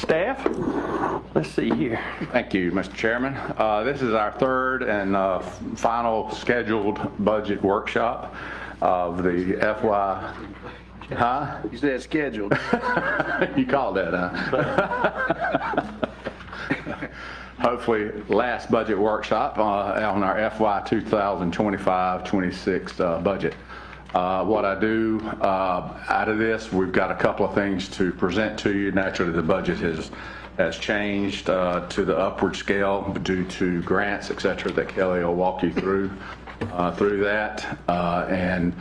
Staff, let's see here. Thank you, Mr. Chairman. This is our third and final scheduled budget workshop of the FY. Huh? You said scheduled. You called that, huh? Hopefully, last budget workshop on our FY 2025-26 budget. What I do out of this, we've got a couple of things to present to you. Naturally, the budget has changed to the upward scale due to grants, et cetera, that Kelly will walk you through that. And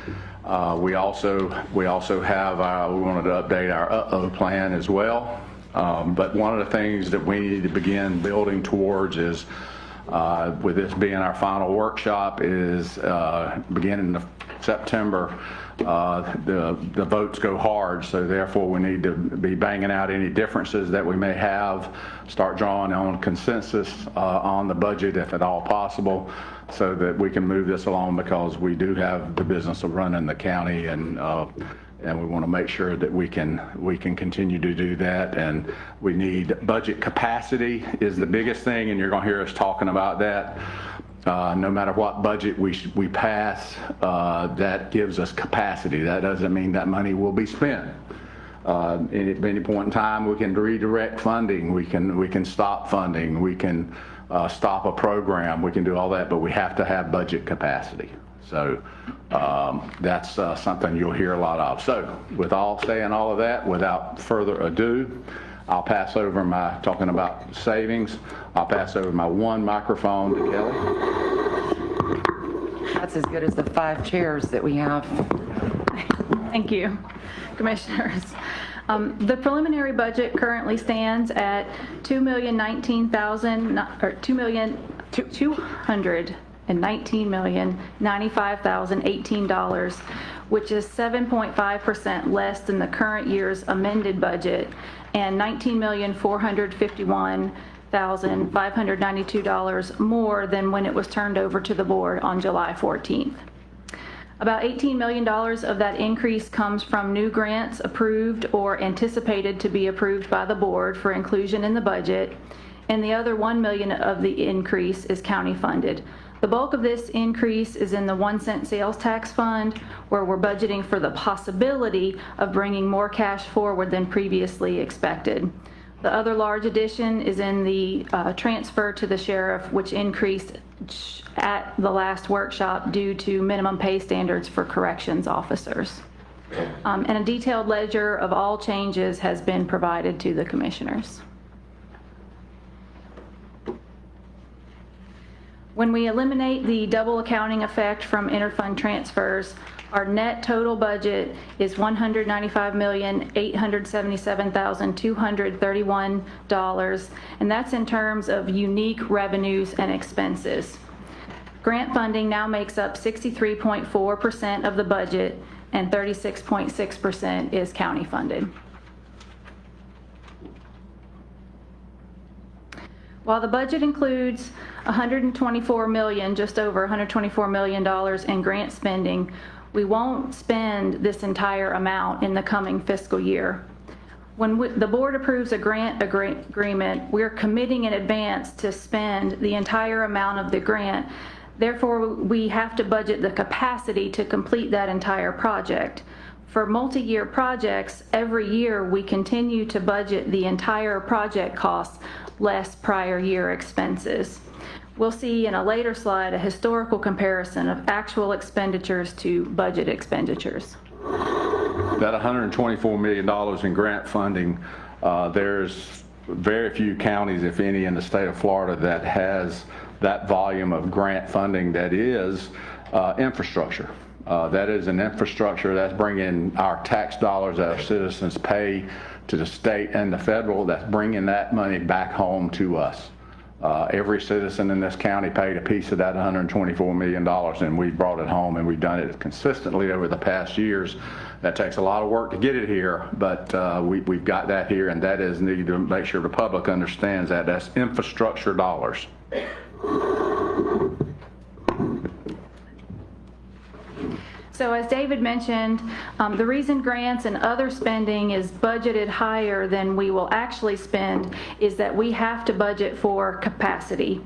we also have we wanted to update our uh-oh plan as well. But one of the things that we need to begin building towards is, with this being our final workshop, is beginning of September, the votes go hard, so therefore we need to be banging out any differences that we may have, start drawing on consensus on the budget if at all possible, so that we can move this along, because we do have the business of running the county, and we want to make sure that we can continue to do that. And we need budget capacity is the biggest thing, and you're going to hear us talking about that. No matter what budget we pass, that gives us capacity. That doesn't mean that money will be spent. At any point in time, we can redirect funding. We can stop funding. We can stop a program. We can do all that, but we have to have budget capacity. So that's something you'll hear a lot of. So with saying all of that, without further ado, I'll pass over talking about savings, I'll pass over my one microphone to Kelly. That's as good as the 5 chairs that we have. Thank you, Commissioners. The preliminary budget currently stands at $2,219,095,018, which is 7.5% less than the current year's amended budget, and $19,451,592 more than when it was turned over to the board on July 14th. About $18 million of that increase comes from new grants approved or anticipated to be approved by the board for inclusion in the budget, and the other $1 million of the increase is county funded. The bulk of this increase is in the 1 cent sales tax fund, where we're budgeting for the possibility of bringing more cash forward than previously expected. The other large addition is in the transfer to the sheriff, which increased at the last workshop due to minimum pay standards for corrections officers. And a detailed ledger of all changes has been provided to the commissioners. When we eliminate the double accounting effect from interfund transfers, our net total budget is $195,877,231, and that's in terms of unique revenues and expenses. Grant funding now makes up 63.4% of the budget, and 36.6% is county funded. While the budget includes $124 million, just over $124 million in grant spending, we won't spend this entire amount in the coming fiscal year. When the board approves a grant agreement, we're committing in advance to spend the entire amount of the grant. Therefore, we have to budget the capacity to complete that entire project. For multi-year projects, every year we continue to budget the entire project costs less prior year expenses. We'll see in a later slide a historical comparison of actual expenditures to budget expenditures. That $124 million in grant funding, there's very few counties, if any, in the state of Florida that has that volume of grant funding that is infrastructure. That is an infrastructure that's bringing our tax dollars that our citizens pay to the state and the federal, that's bringing that money back home to us. Every citizen in this county paid a piece of that $124 million, and we brought it home, and we've done it consistently over the past years. That takes a lot of work to get it here, but we've got that here, and that is needed to make sure the public understands that that's infrastructure dollars. So as David mentioned, the reason grants and other spending is budgeted higher than we will actually spend is that we have to budget for capacity.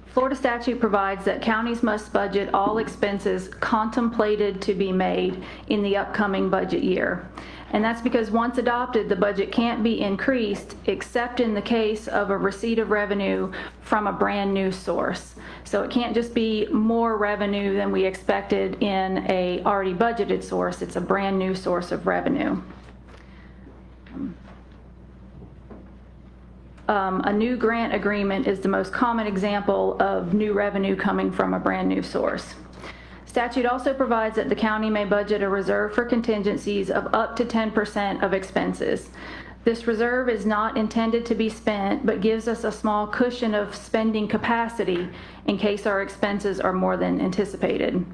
Florida statute provides that counties must budget all expenses contemplated to be made in the upcoming budget year. And that's because once adopted, the budget can't be increased except in the case of a receipt of revenue from a brand new source. So it can't just be more revenue than we expected in a already budgeted source. It's a brand new source of revenue. A new grant agreement is the most common example of new revenue coming from a brand new source. Statute also provides that the county may budget a reserve for contingencies of up to 10% of expenses. This reserve is not intended to be spent, but gives us a small cushion of spending capacity in case our expenses are more than anticipated.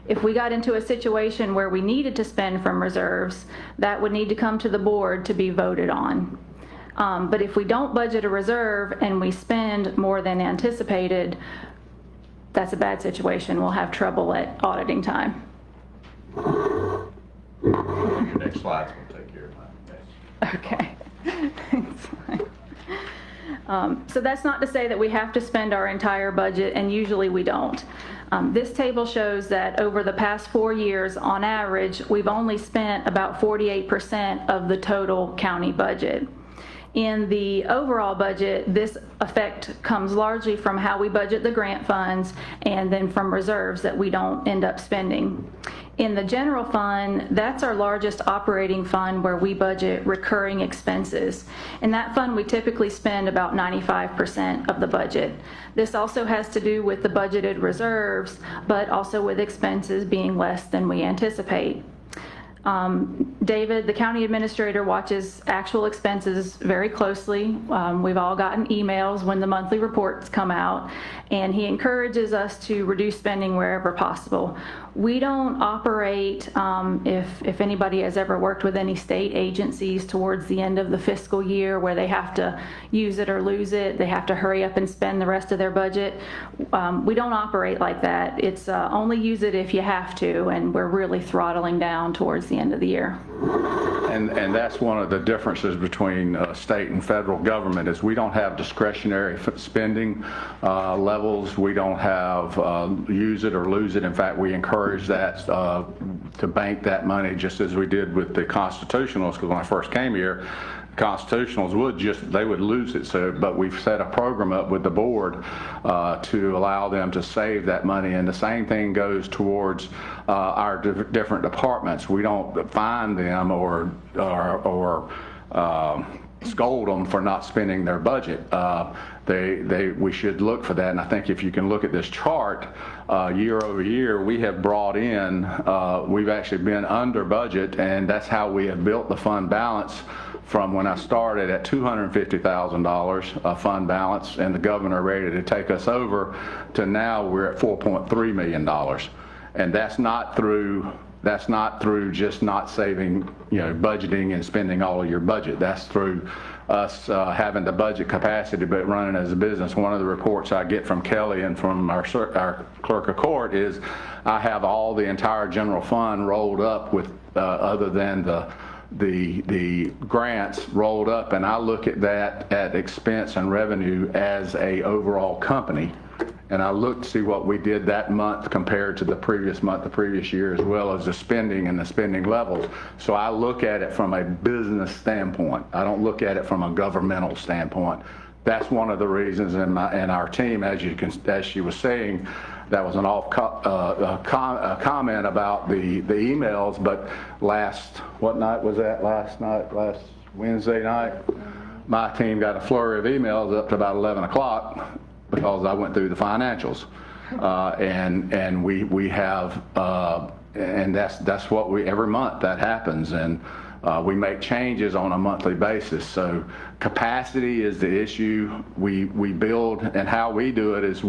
If we got into a situation where we needed to spend from reserves, that would need to come to the board to be voted on. But if we don't budget a reserve and we spend more than anticipated, that's a bad situation. We'll have trouble at auditing time. Your next slide's going to take care of that. Okay. So that's not to say that we have to spend our entire budget, and usually we don't. This table shows that over the past 4 years, on average, we've only spent about 48% of the total county budget. In the overall budget, this effect comes largely from how we budget the grant funds and then from reserves that we don't end up spending. In the general fund, that's our largest operating fund where we budget recurring expenses. In that fund, we typically spend about 95% of the budget. This also has to do with the budgeted reserves, but also with expenses being less than we anticipate. David, the county administrator, watches actual expenses very closely. We've all gotten emails when the monthly reports come out, and he encourages us to reduce spending wherever possible. We don't operate, if anybody has ever worked with any state agencies towards the end of the fiscal year where they have to use it or lose it, they have to hurry up and spend the rest of their budget. We don't operate like that. It's only use it if you have to, and we're really throttling down towards the end of the year. And that's one of the differences between state and federal government is we don't have discretionary spending levels. We don't have use it or lose it. In fact, we encourage that to bank that money just as we did with the constitutionals, because when I first came here, constitutionals would lose it. So, but we've set a program up with the board to allow them to save that money, and the same thing goes towards our different departments. We don't fine them or scold them for not spending their budget. We should look for that, and I think if you can look at this chart, year over year, we have brought in, we've actually been under budget, and that's how we have built the fund balance from when I started at $250,000 fund balance, and the governor ready to take us over, to now we're at $4.3 million. And that's not through just not saving, budgeting and spending all of your budget. That's through us having the budget capacity but running as a business. One of the reports I get from Kelly and from our clerk of court is I have all the entire general fund rolled up with other than the grants rolled up, and I look at that at expense and revenue as a overall company, and I look to see what we did that month compared to the previous month, the previous year, as well as the spending and the spending levels. So I look at it from a business standpoint. I don't look at it from a governmental standpoint. That's one of the reasons, and our team, as she was saying, that was an comment about the emails, but last Wednesday night, my team got a flurry of emails up to about 11 o'clock because I went through the financials. And we have, and that's what every month that happens, and we make changes on a monthly basis. So capacity is the issue. We build, and how we do it is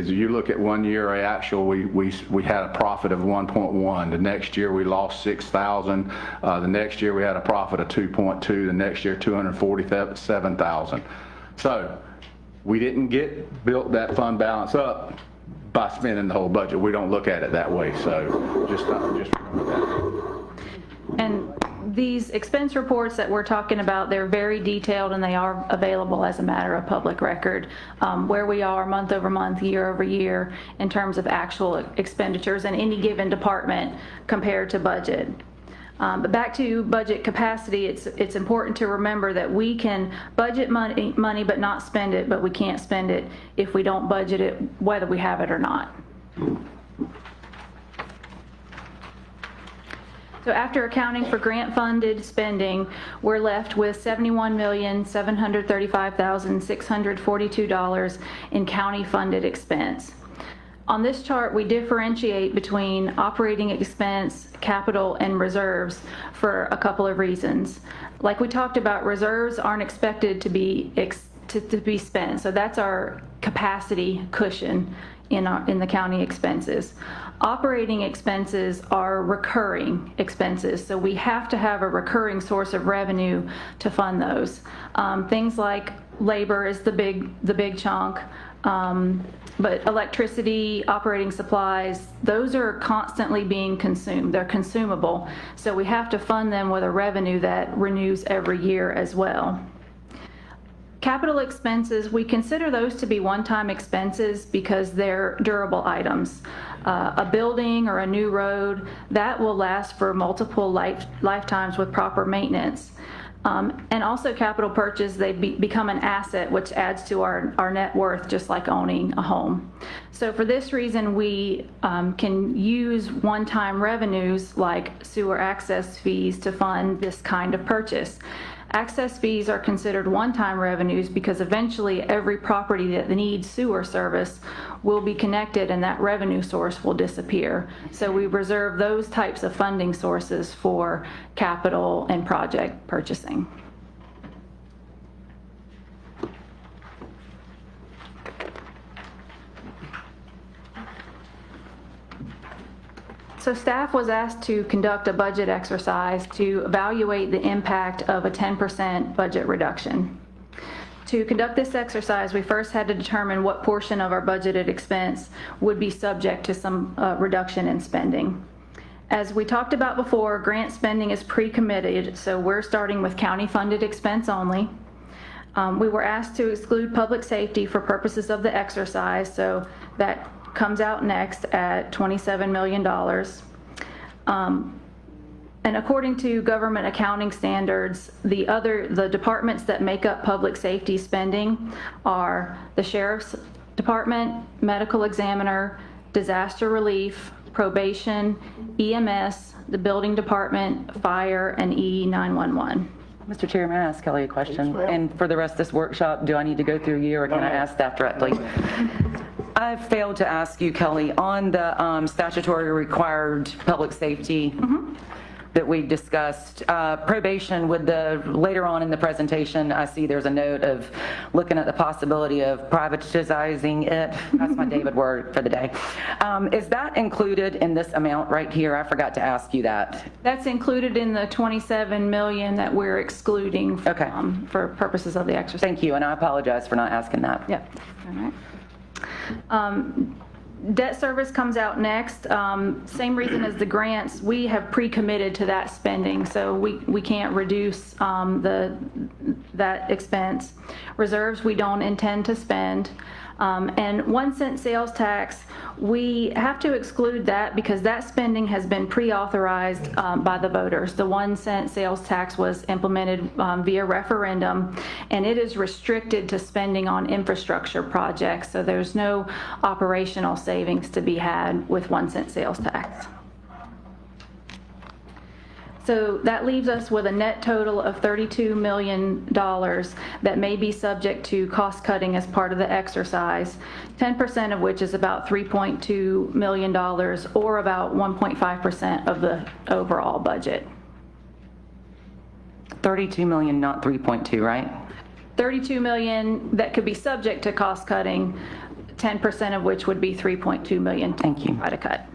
you look at 1 year actual, we had a profit of 1.1. The next year we lost 6,000. The next year we had a profit of 2.2. The next year 247,000. So we didn't built that fund balance up by spending the whole budget. We don't look at it that way, so just remember that. And these expense reports that we're talking about, they're very detailed and they are available as a matter of public record, where we are month over month, year over year in terms of actual expenditures in any given department compared to budget. But back to budget capacity, it's important to remember that we can budget money but not spend it, but we can't spend it if we don't budget it, whether we have it or not. So after accounting for grant-funded spending, we're left with $71,735,642 in county-funded expense. On this chart, we differentiate between operating expense, capital, and reserves for a couple of reasons. Like we talked about, reserves aren't expected to be spent, so that's our capacity cushion in the county expenses. Operating expenses are recurring expenses, so we have to have a recurring source of revenue to fund those. Things like labor is the big chunk, but electricity, operating supplies, those are constantly being consumed. They're consumable, so we have to fund them with a revenue that renews every year as well. Capital expenses, we consider those to be one-time expenses because they're durable items. A building or a new road, that will last for multiple lifetimes with proper maintenance. And also capital purchase, they become an asset which adds to our net worth, just like owning a home. So for this reason, we can use one-time revenues like sewer access fees to fund this kind of purchase. Access fees are considered one-time revenues because eventually every property that needs sewer service will be connected and that revenue source will disappear. So we reserve those types of funding sources for capital and project purchasing. So staff was asked to conduct a budget exercise to evaluate the impact of a 10% budget reduction. To conduct this exercise, we first had to determine what portion of our budgeted expense would be subject to some reduction in spending. As we talked about before, grant spending is pre-committed, so we're starting with county-funded expense only. We were asked to exclude public safety for purposes of the exercise, so that comes out next at $27 million. And according to government accounting standards, the departments that make up public safety spending are the Sheriff's Department, Medical Examiner, Disaster Relief, Probation, EMS, the Building Department, Fire, and E911. Mr. Chair, may I ask Kelly a question? And for the rest of this workshop, do I need to go through you or can I ask staff directly? I failed to ask you, Kelly, on the statutory required public safety that we discussed, probation, later on in the presentation, I see there's a note of looking at the possibility of privatizing it. That's my David word for the day. Is that included in this amount right here? I forgot to ask you that. That's included in the $27 million that we're excluding for purposes of the exercise. Thank you, and I apologize for not asking that. Yep. All right. Debt service comes out next. Same reason as the grants, we have pre-committed to that spending, so we can't reduce that expense. Reserves we don't intend to spend. And 1 cent sales tax, we have to exclude that because that spending has been pre-authorized by the voters. The 1 cent sales tax was implemented via referendum, and it is restricted to spending on infrastructure projects, so there's no operational savings to be had with 1 cent sales tax. So that leaves us with a net total of $32 million that may be subject to cost cutting as part of the exercise, 10% of which is about $3.2 million or about 1.5% of the overall budget. 32 million, not 3.2, right? 32 million that could be subject to cost cutting, 10% of which would be 3.2 million. Thank you. Try to cut.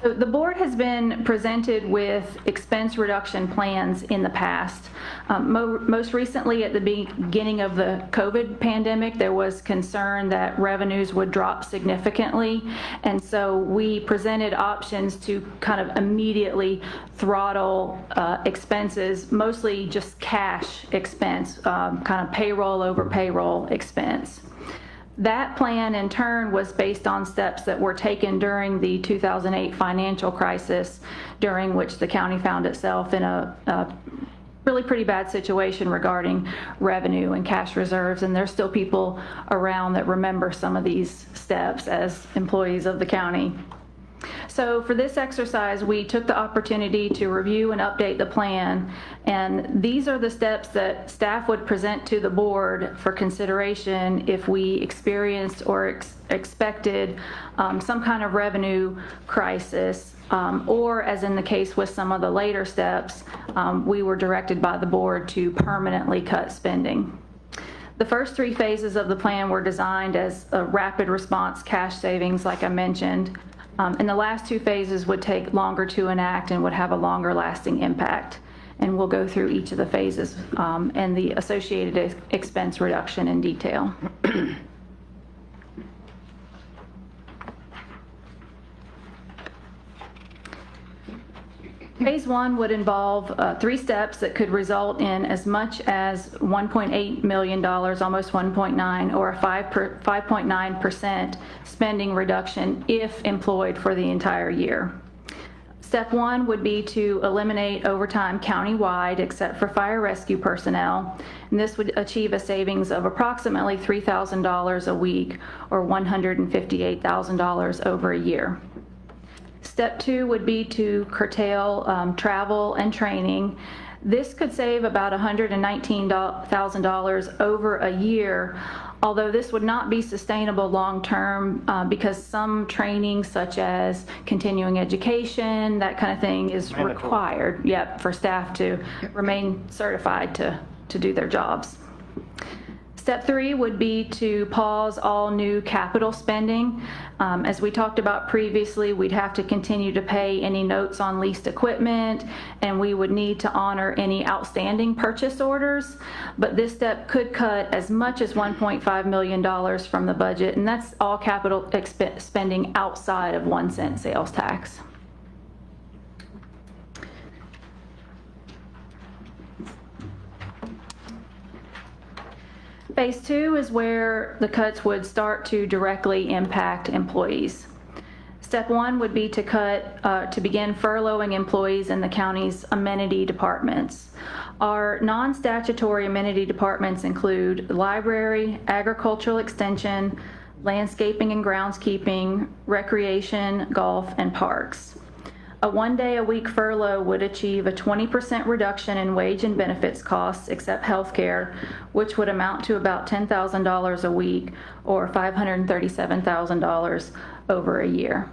The board has been presented with expense reduction plans in the past. Most recently, at the beginning of the COVID pandemic, there was concern that revenues would drop significantly, and so we presented options to kind of immediately throttle expenses, mostly just cash expense, kind of payroll over payroll expense. That plan, in turn, was based on steps that were taken during the 2008 financial crisis, during which the county found itself in a really pretty bad situation regarding revenue and cash reserves, and there's still people around that remember some of these steps as employees of the county. So for this exercise, we took the opportunity to review and update the plan, and these are the steps that staff would present to the board for consideration if we experienced or expected some kind of revenue crisis, or as in the case with some of the later steps, we were directed by the board to permanently cut spending. The first 3 phases of the plan were designed as a rapid response cash savings, like I mentioned. And the last 2 phases would take longer to enact and would have a longer lasting impact. And we'll go through each of the phases and the associated expense reduction in detail. Phase 1 would involve 3 steps that could result in as much as $1.8 million, almost 1.9, or a 5.9% spending reduction if employed for the entire year. Step 1 would be to eliminate overtime countywide except for fire rescue personnel, and this would achieve a savings of approximately $3,000 a week, or $158,000 over a year. Step 2 would be to curtail travel and training. This could save about $119,000 over a year, although this would not be sustainable long-term because some training, such as continuing education, that kind of thing, is required, for staff to remain certified to do their jobs. Step 3 would be to pause all new capital spending. As we talked about previously, we'd have to continue to pay any notes on leased equipment, and we would need to honor any outstanding purchase orders. But this step could cut as much as $1.5 million from the budget, and that's all capital spending outside of 1 cent sales tax. Phase 2 is where the cuts would start to directly impact employees. Step 1 would be to begin furloughing employees in the county's amenity departments. Our non-statutory amenity departments include the library, agricultural extension, landscaping and groundskeeping, recreation, golf, and parks. A 1-day-a-week furlough would achieve a 20% reduction in wage and benefits costs, except health care, which would amount to about $10,000 a week, or $537,000 over a year.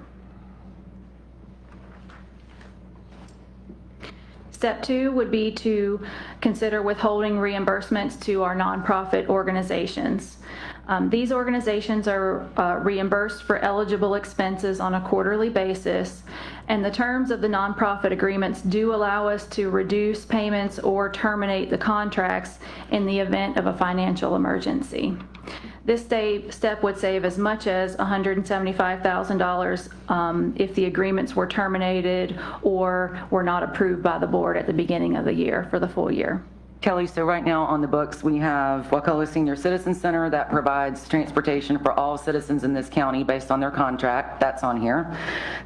Step 2 would be to consider withholding reimbursements to our nonprofit organizations. These organizations are reimbursed for eligible expenses on a quarterly basis, and the terms of the nonprofit agreements do allow us to reduce payments or terminate the contracts in the event of a financial emergency. This step would save as much as $175,000 if the agreements were terminated or were not approved by the board at the beginning of the year for the full year. Kelly, so right now on the books, we have Wakulla Senior Citizen Center that provides transportation for all citizens in this county based on their contract. That's on here.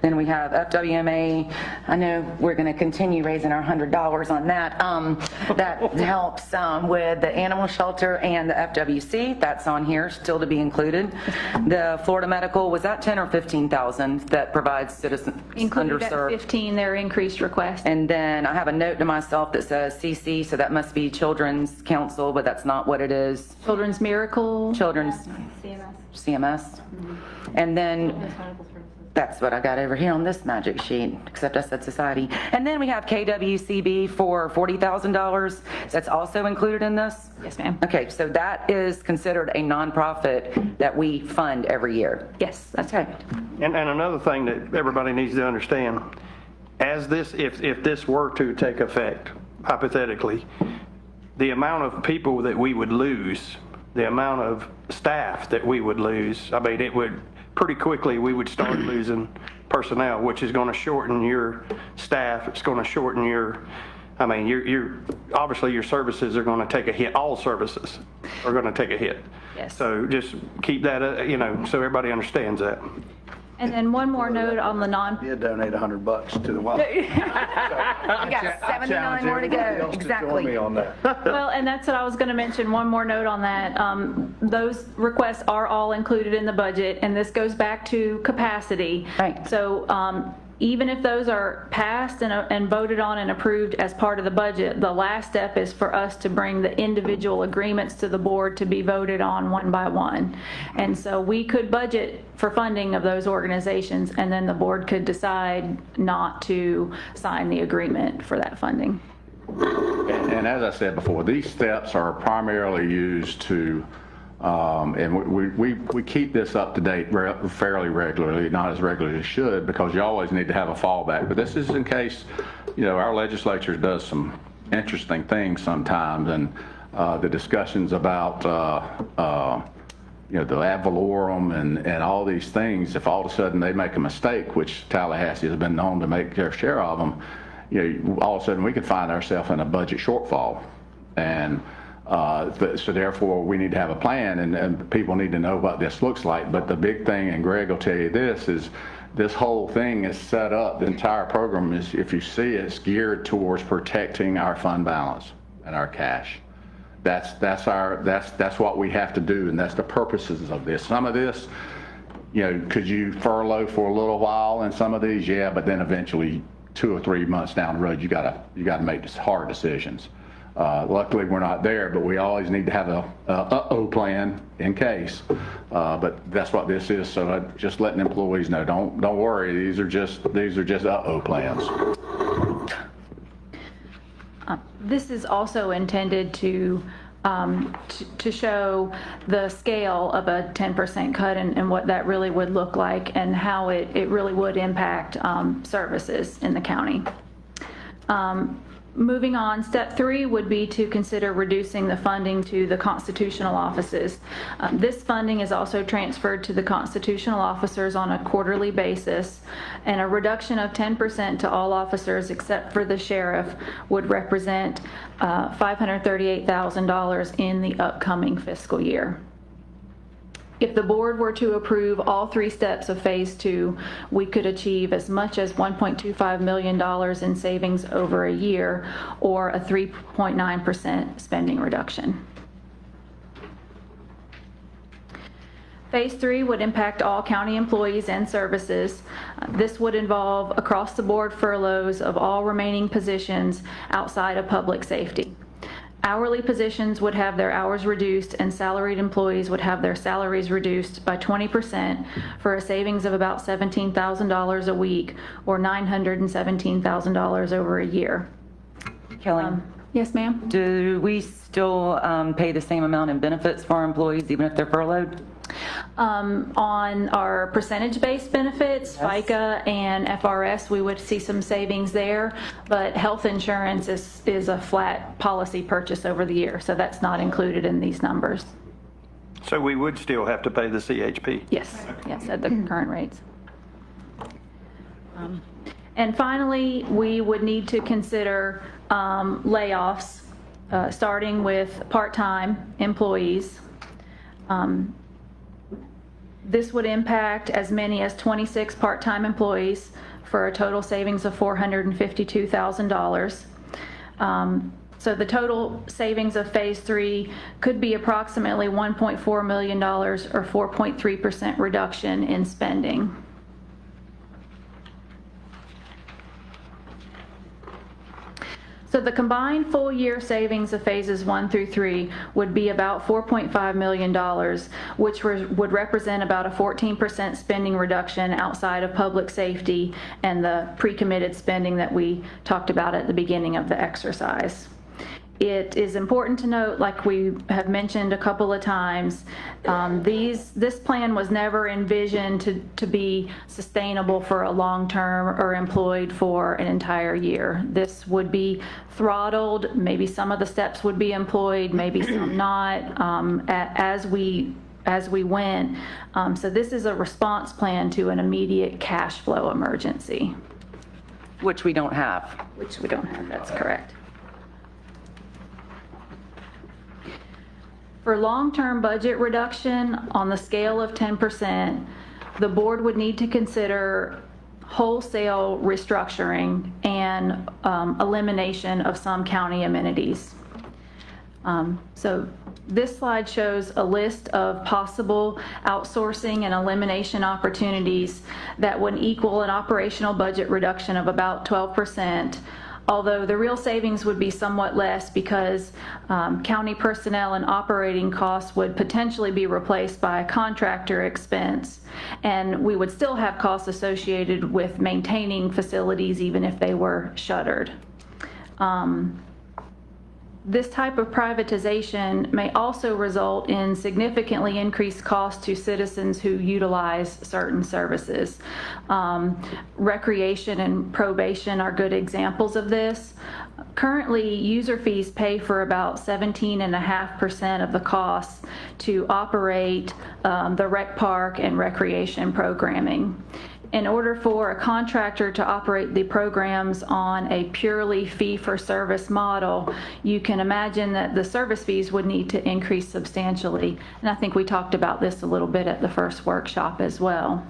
Then we have FWMA. I know we're going to continue raising our $100 on that. That helps with the animal shelter and the FWC. That's on here, still to be included. The Florida Medical, was that 10 or 15,000 that provides citizens Included underserved? at 15, their increased request. And then I have a note to myself that says CC, so that must be Children's Council, but that's not what it is. Children's Miracle. Children's CMS. And then that's what I got over here on this magic sheet, except I said society. And then we have KWCB for $40,000. That's also included in this? Yes, ma'am. Okay, so that is considered a nonprofit that we fund every year. Yes, that's Okay. right. And another thing that everybody needs to understand, as this, if this were to take effect, hypothetically, the amount of people that we would lose, the amount of staff that we would lose, I mean, it would, pretty quickly, we would start losing personnel, which is going to shorten your staff. It's going to shorten your, I mean, you're obviously your services are going to take a hit. All services are going to take a hit. Yes. So just keep that, you know, so everybody understands that. And then one more note on the You donate $100 to the wild. You got 79 more to go. Exactly. Me on that. Well, and that's what I was going to mention, one more note on that. Those requests are all included in the budget, and this goes back to capacity. Right. So even if those are passed and voted on and approved as part of the budget, the last step is for us to bring the individual agreements to the board to be voted on one by one. And so we could budget for funding of those organizations, and then the board could decide not to sign the agreement for that funding. And as I said before, these steps are primarily used to, and we keep this up to date fairly regularly, not as regularly as should, because you always need to have a fallback. But this is in case, you know, our legislature does some interesting things sometimes, and the discussions about, you know, the ad valorem and all these things, if all of a sudden they make a mistake, which Tallahassee has been known to make their share of them, you know, all of a sudden we could find ourselves in a budget shortfall. And so therefore we need to have a plan, and people need to know what this looks like. But the big thing, and Greg will tell you this, is this whole thing is set up, the entire program is, if you see it, it's geared towards protecting our fund balance and our cash. That's what we have to do, and that's the purposes of this. Some of this, you know, could you furlough for a little while in some of these? Yeah, but then eventually 2 or 3 months down the road, you gotta make hard decisions. Luckily, we're not there, but we always need to have a uh-oh plan in case. But that's what this is. So just letting employees know, don't worry. These are just uh-oh plans. This is also intended to show the scale of a 10% cut and what that really would look like, and how it really would impact services in the county. Moving on, step 3 would be to consider reducing the funding to the constitutional offices. This funding is also transferred to the constitutional officers on a quarterly basis, and a reduction of 10% to all officers except for the sheriff would represent $538,000 in the upcoming fiscal year. If the board were to approve all 3 steps of phase 2, we could achieve as much as $1.25 million in savings over a year, or a 3.9% spending reduction. Phase 3 would impact all county employees and services. This would involve across-the-board furloughs of all remaining positions outside of public safety. Hourly positions would have their hours reduced, and salaried employees would have their salaries reduced by 20%, for a savings of about $17,000 a week, or $917,000 over a year. Kelly, Yes, ma'am? do we still pay the same amount in benefits for our employees even if they're furloughed? On our percentage-based benefits, FICA and FRS, we would see some savings there, but health insurance is a flat policy purchase over the year, so that's not included in these numbers. So we would still have to pay the CHP? Yes, yes, at the current rates. And finally, we would need to consider layoffs, starting with part-time employees. This would impact as many as 26 part-time employees, for a total savings of $452,000. So the total savings of phase 3 could be approximately $1.4 million, or 4.3% reduction in spending. So the combined full-year savings of phases 1 through 3 would be about $4.5 million, which would represent about a 14% spending reduction outside of public safety and the pre-committed spending that we talked about at the beginning of the exercise. It is important to note, like we have mentioned a couple of times, this plan was never envisioned to be sustainable for a long term or employed for an entire year. This would be throttled, maybe some of the steps would be employed, maybe some not, as we went. So this is a response plan to an immediate cash flow emergency. Which we don't have. Which we don't have, that's correct. For long-term budget reduction on the scale of 10%, the board would need to consider wholesale restructuring and elimination of some county amenities. So this slide shows a list of possible outsourcing and elimination opportunities that would equal an operational budget reduction of about 12%, although the real savings would be somewhat less because county personnel and operating costs would potentially be replaced by a contractor expense, and we would still have costs associated with maintaining facilities even if they were shuttered. This type of privatization may also result in significantly increased costs to citizens who utilize certain services. Recreation and probation are good examples of this. Currently, user fees pay for about 17.5% of the costs to operate the rec park and recreation programming. In order for a contractor to operate the programs on a purely fee-for-service model, you can imagine that the service fees would need to increase substantially. And I think we talked about this a little bit at the first workshop as well.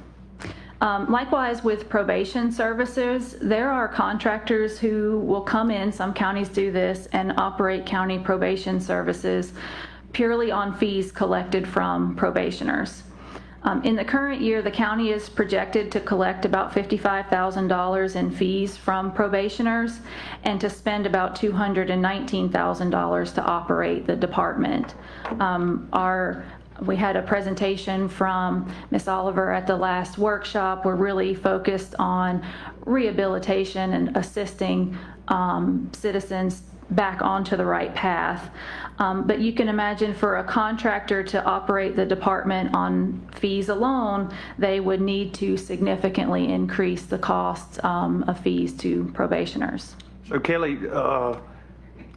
Likewise, with probation services, there are contractors who will come in, some counties do this, and operate county probation services purely on fees collected from probationers. In the current year, the county is projected to collect about $55,000 in fees from probationers and to spend about $219,000 to operate the department. We had a presentation from Ms. Oliver at the last workshop. We're really focused on rehabilitation and assisting citizens back onto the right path. But you can imagine for a contractor to operate the department on fees alone, they would need to significantly increase the costs of fees to probationers. So Kelly,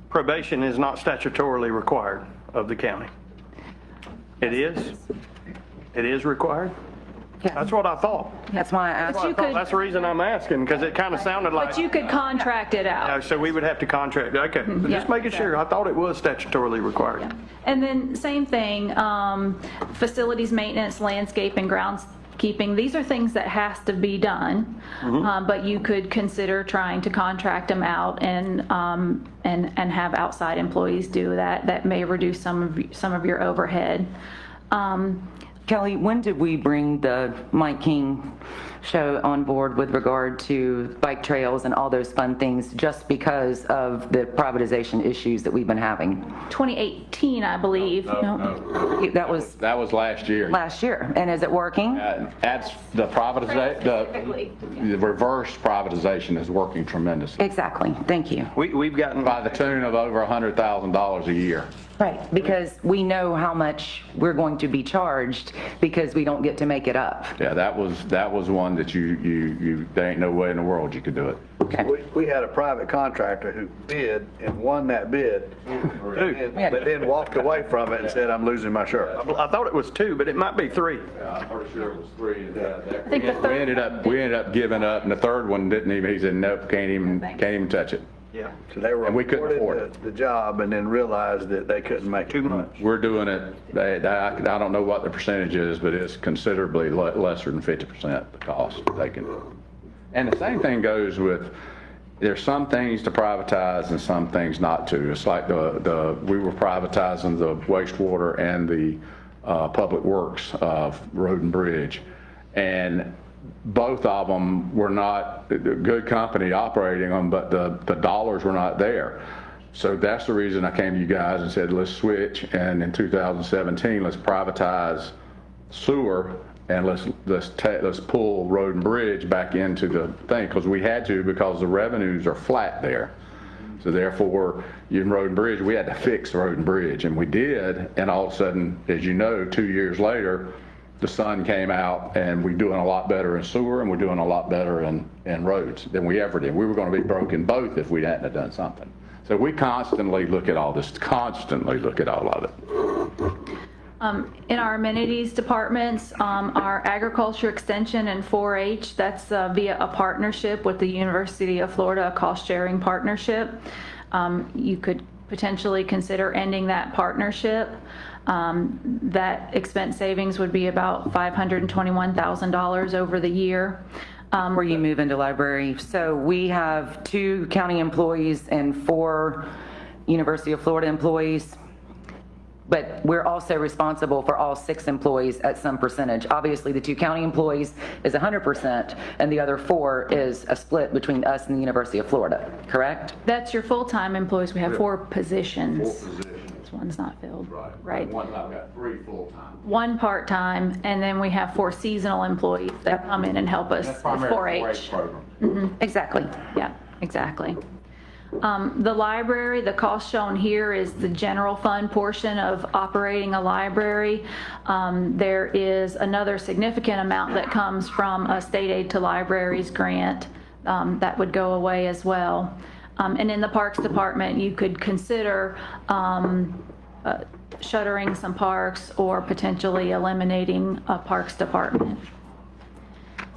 probation is not statutorily required of the county. It is? It is required? That's what I thought. That's why I asked. That's the reason I'm asking, because it kind of sounded like. But you could contract it out. So we would have to contract, okay. Just making sure. I thought it was statutorily required. And then same thing, facilities maintenance, landscape, and groundskeeping. These are things that has to be done, but you could consider trying to contract them out and have outside employees do that. That may reduce some of your overhead. Kelly, when did we bring the Mike King show on board with regard to bike trails and all those fun things just because of the privatization issues that we've been having? 2018, I believe. No. That was last year. last year. And is it working? That's the privatization, the reverse privatization is working tremendously. Exactly. Thank you. We've gotten. By the tune of over $100,000 a year. Right, because we know how much we're going to be charged because we don't get to make it up. Yeah, that was one that there ain't no way in the world you could do it. Okay. We had a private contractor who bid and won that bid, but then walked away from it and said, I'm losing my shirt. I thought it was 2, but it might be 3. I'm pretty sure it was 3. I think the third We ended up giving up, and the third one didn't even. He said, nope, can't even touch it. Yeah. So they were And we couldn't afford awarded the job and then realized that they couldn't make too much. We're doing it. I don't know what the percentage is, but it's considerably lesser than 50% the cost they can. And the same thing goes with. There's some things to privatize and some things not to. It's like we were privatizing the wastewater and the public works of road and bridge, and both of them were not a good company operating them, but the dollars were not there. So that's the reason I came to you guys and said, let's switch, and in 2017, let's privatize sewer, and let's pull road and bridge back into the thing, because we had to, because the revenues are flat there. So therefore, in Road and Bridge, we had to fix Road and Bridge, and we did, and all of a sudden, as you know, 2 years later, the sun came out, and we're doing a lot better in sewer, and we're doing a lot better in roads than we ever did. We were going to be broken both if we hadn't have done something. So we constantly look at all this, constantly look at all of it. In our amenities departments, our agriculture extension and 4-H, that's via a partnership with the University of Florida, a cost-sharing partnership. You could potentially consider ending that partnership. That expense savings would be about $521,000 over the year. Where you move into library. So we have 2 county employees and 4 University of Florida employees. But we're also responsible for all 6 employees at some percentage. Obviously, the 2 county employees is 100%, and the other 4 is a split between us and the University of Florida, correct? That's your full-time employees. We have 4 positions. 4 positions. This one's not filled. Right. One, I've got 3 full-time. 1 part-time, and then we have 4 seasonal employees that come in and help us That's with primarily 4-H. program. Exactly. Yeah, exactly. The library, the cost shown here is the general fund portion of operating a library. There is another significant amount that comes from a state aid to libraries grant that would go away as well. And in the Parks Department, you could consider shuttering some parks or potentially eliminating a Parks Department.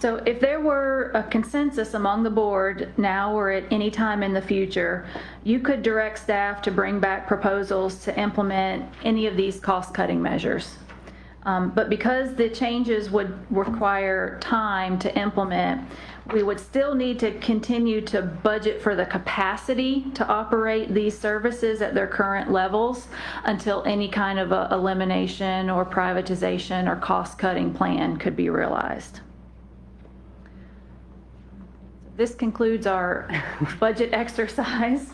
So if there were a consensus among the board now or at any time in the future, you could direct staff to bring back proposals to implement any of these cost-cutting measures. But because the changes would require time to implement, we would still need to continue to budget for the capacity to operate these services at their current levels until any kind of a elimination or privatization or cost-cutting plan could be realized. This concludes our budget exercise.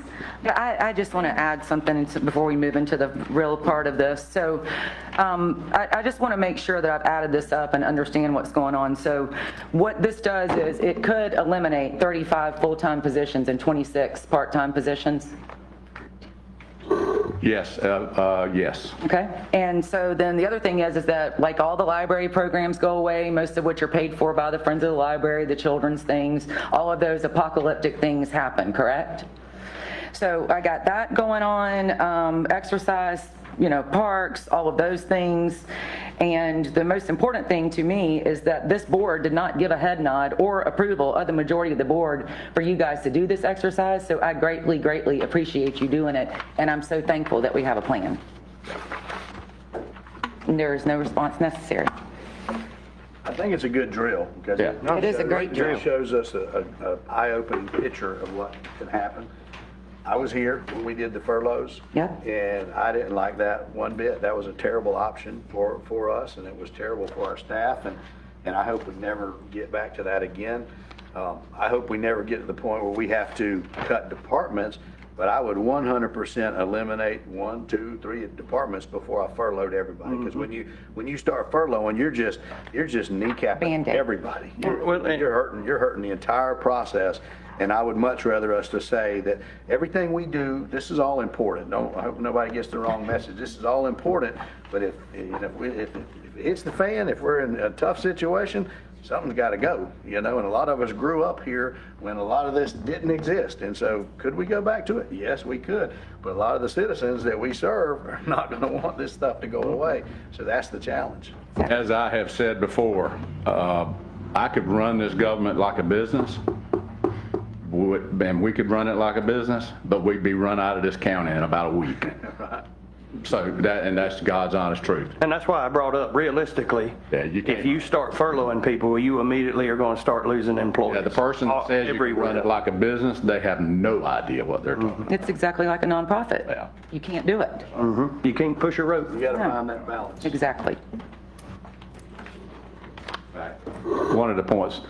I just want to add something before we move into the real part of this. So I just want to make sure that I've added this up and understand what's going on. So what this does is it could eliminate 35 full-time positions and 26 part-time positions. Yes, yes. Okay, and so then the other thing is that like all the library programs go away, most of which are paid for by the Friends of the Library, the children's things, all of those apocalyptic things happen, correct? So I got that going on, exercise, parks, all of those things. And the most important thing to me is that this board did not give a head nod or approval of the majority of the board for you guys to do this exercise. So I greatly, greatly appreciate you doing it. And I'm so thankful that we have a plan. And there is no response necessary. I think it's a good drill because Yeah. It is a great drill. It shows us a eye-opening picture of what can happen. I was here when we did the furloughs. Yeah. And I didn't like that one bit. That was a terrible option for us, and it was terrible for our staff, and I hope we never get back to that again. I hope we never get to the point where we have to cut departments, but I would 100% eliminate 1, 2, 3 departments before I furloughed everybody. Because when you start furloughing, you're just kneecapping Band-Aid. everybody. Well, and- You're hurting the entire process. And I would much rather us to say that everything we do, this is all important. I hope nobody gets the wrong message. This is all important, but if it hits the fan, if we're in a tough situation, something's got to go, and a lot of us grew up here when a lot of this didn't exist. And so could we go back to it? Yes, we could. But a lot of the citizens that we serve are not going to want this stuff to go away. So that's the challenge. As I have said before, I could run this government like a business, and we could run it like a business, but we'd be run out of this county in about a week. So that's God's honest truth. And that's why I brought up realistically, Yeah, you can't- if you start furloughing people, you immediately are going to start losing employees. Yeah, the person that says you can Everywhere. run it like a business, they have no idea what they're talking about. It's exactly like a nonprofit. Yeah. You can't do it. You can't push a rope. You got to No. find that balance. Exactly. One of the points,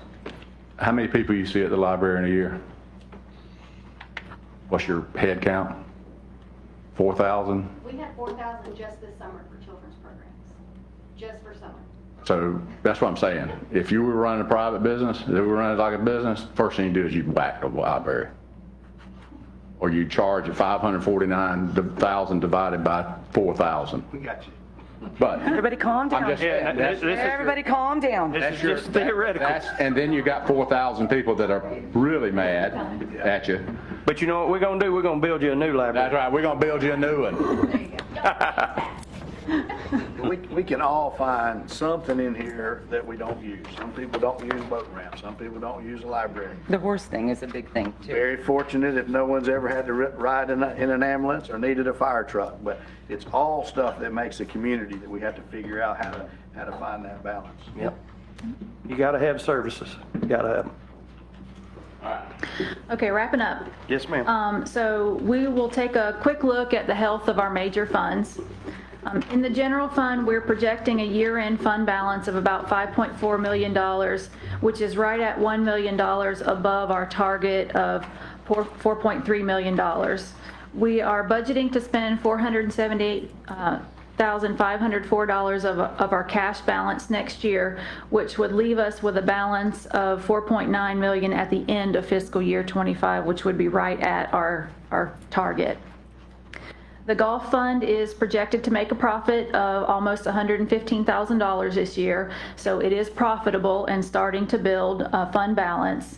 how many people you see at the library in a year? What's your head count? 4,000? We had 4,000 just this summer for children's programs, just for summer. So that's what I'm saying. If you were running a private business, if we were running like a business, first thing you do is you whack the library. or you charge at 549,000 divided by 4,000. We got you. But Everybody calm down. I'm just saying, this is- Everybody calm down. This is just theoretical. and then you got 4,000 people that are really mad at you. But you know what we're gonna do? We're gonna build you a new library. That's right, we're gonna build you a new one. We can all find something in here that we don't use. Some people don't use boat ramps, some people don't use a library. The horse thing is a big thing, too. Very fortunate if no one's ever had to ride in an ambulance or needed a fire truck, but it's all stuff that makes a community that we have to figure out how to find that balance. Yep. You gotta have services. You gotta have them. Okay, wrapping up. Yes, ma'am. So we will take a quick look at the health of our major funds. In the general fund, we're projecting a year-end fund balance of about $5.4 million, which is right at $1 million above our target of $4.3 million. We are budgeting to spend $478,504 of our cash balance next year, which would leave us with a balance of $4.9 million at the end of fiscal year '25, which would be right at our target. The golf fund is projected to make a profit of almost $115,000 this year, so it is profitable and starting to build a fund balance.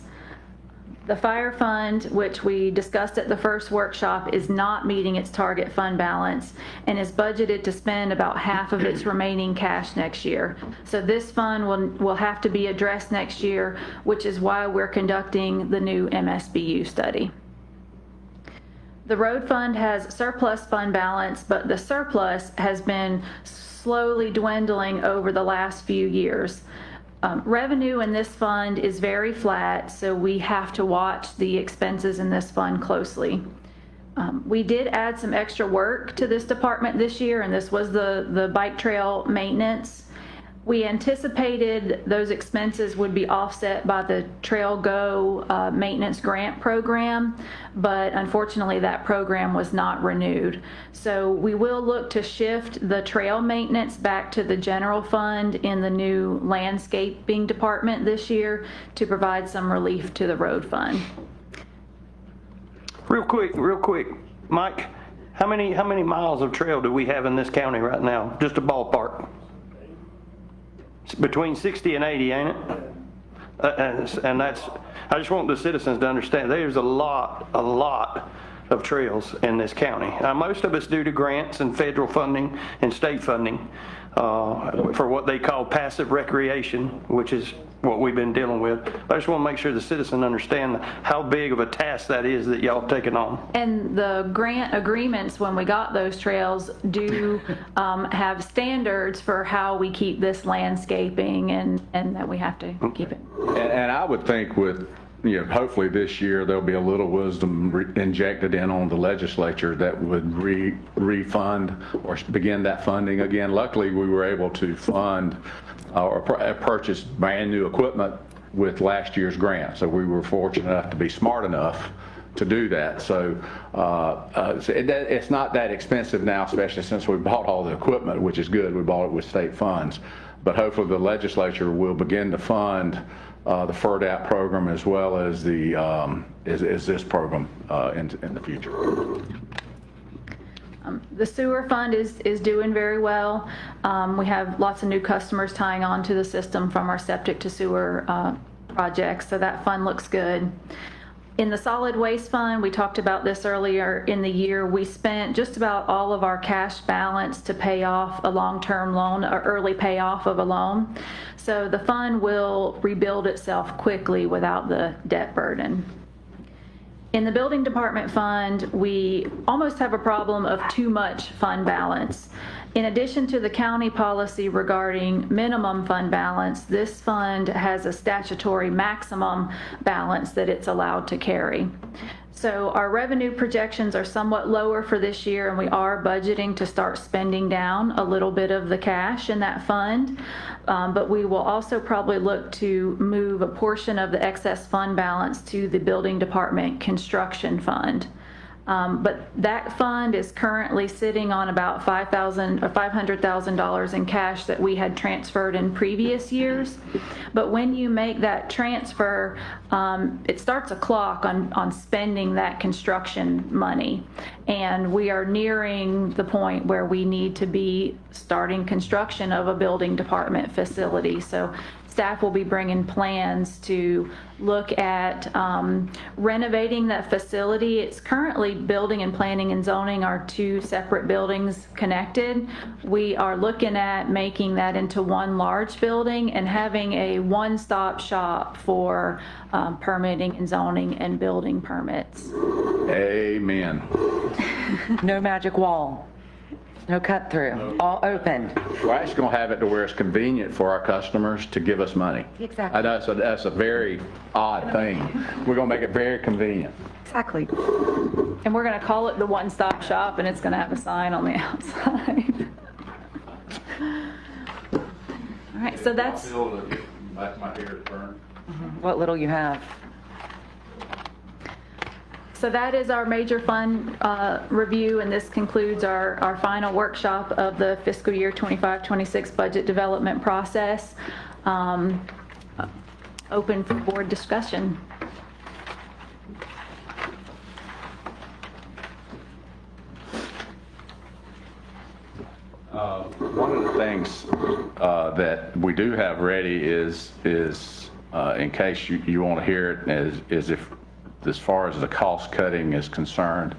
The fire fund, which we discussed at the first workshop, is not meeting its target fund balance and is budgeted to spend about half of its remaining cash next year. So this fund will have to be addressed next year, which is why we're conducting the new MSBU study. The road fund has surplus fund balance, but the surplus has been slowly dwindling over the last few years. Revenue in this fund is very flat, so we have to watch the expenses in this fund closely. We did add some extra work to this department this year, and this was the bike trail maintenance. We anticipated those expenses would be offset by the Trail Go maintenance grant program, but unfortunately that program was not renewed. So we will look to shift the trail maintenance back to the general fund in the new landscaping department this year to provide some relief to the road fund. Real quick, Mike, how many miles of trail do we have in this county right now? Just a ballpark. Between 60 and 80, ain't it? And that's, I just want the citizens to understand, there's a lot of trails in this county. Most of it's due to grants and federal funding and state funding for what they call passive recreation, which is what we've been dealing with. I just want to make sure the citizen understand how big of a task that is that y'all have taken on. And the grant agreements, when we got those trails, do have standards for how we keep this landscaping and that we have to keep it. And I would think with, hopefully this year there'll be a little wisdom injected in on the legislature that would refund or begin that funding again. Luckily, we were able to fund or purchase brand new equipment with last year's grant. So we were fortunate enough to be smart enough to do that. So it's not that expensive now, especially since we bought all the equipment, which is good. We bought it with state funds. But hopefully the legislature will begin to fund the FERDAP program as well as this program in the future. The sewer fund is doing very well. We have lots of new customers tying on to the system from our septic to sewer projects, so that fund looks good. In the solid waste fund, we talked about this earlier in the year, we spent just about all of our cash balance to pay off a long-term loan, or early payoff of a loan. So the fund will rebuild itself quickly without the debt burden. In the building department fund, we almost have a problem of too much fund balance. In addition to the county policy regarding minimum fund balance, this fund has a statutory maximum balance that it's allowed to carry. So our revenue projections are somewhat lower for this year, and we are budgeting to start spending down a little bit of the cash in that fund. But we will also probably look to move a portion of the excess fund balance to the building department construction fund. But that fund is currently sitting on about $500,000 in cash that we had transferred in previous years. But when you make that transfer, it starts a clock on spending that construction money. And we are nearing the point where we need to be starting construction of a building department facility. So staff will be bringing plans to look at renovating that facility. It's currently building and planning and zoning are two separate buildings connected. We are looking at making that into one large building and having a one-stop shop for permitting and zoning and building permits. Amen. No magic wall, no cut through, all open. We're actually going to have it to where it's convenient for our customers to give us money. Exactly. I know that's a very odd thing. We're going to make it very convenient. Exactly. And we're going to call it the one-stop shop, and it's going to have a sign on the outside. All right, so that's, My hair burn. What little you have. so that is our major fund review, and this concludes our final workshop of the fiscal year 25-26 budget development process. Open for board discussion. One of the things that we do have ready is in case you want to hear it, is if, as far as the cost cutting is concerned,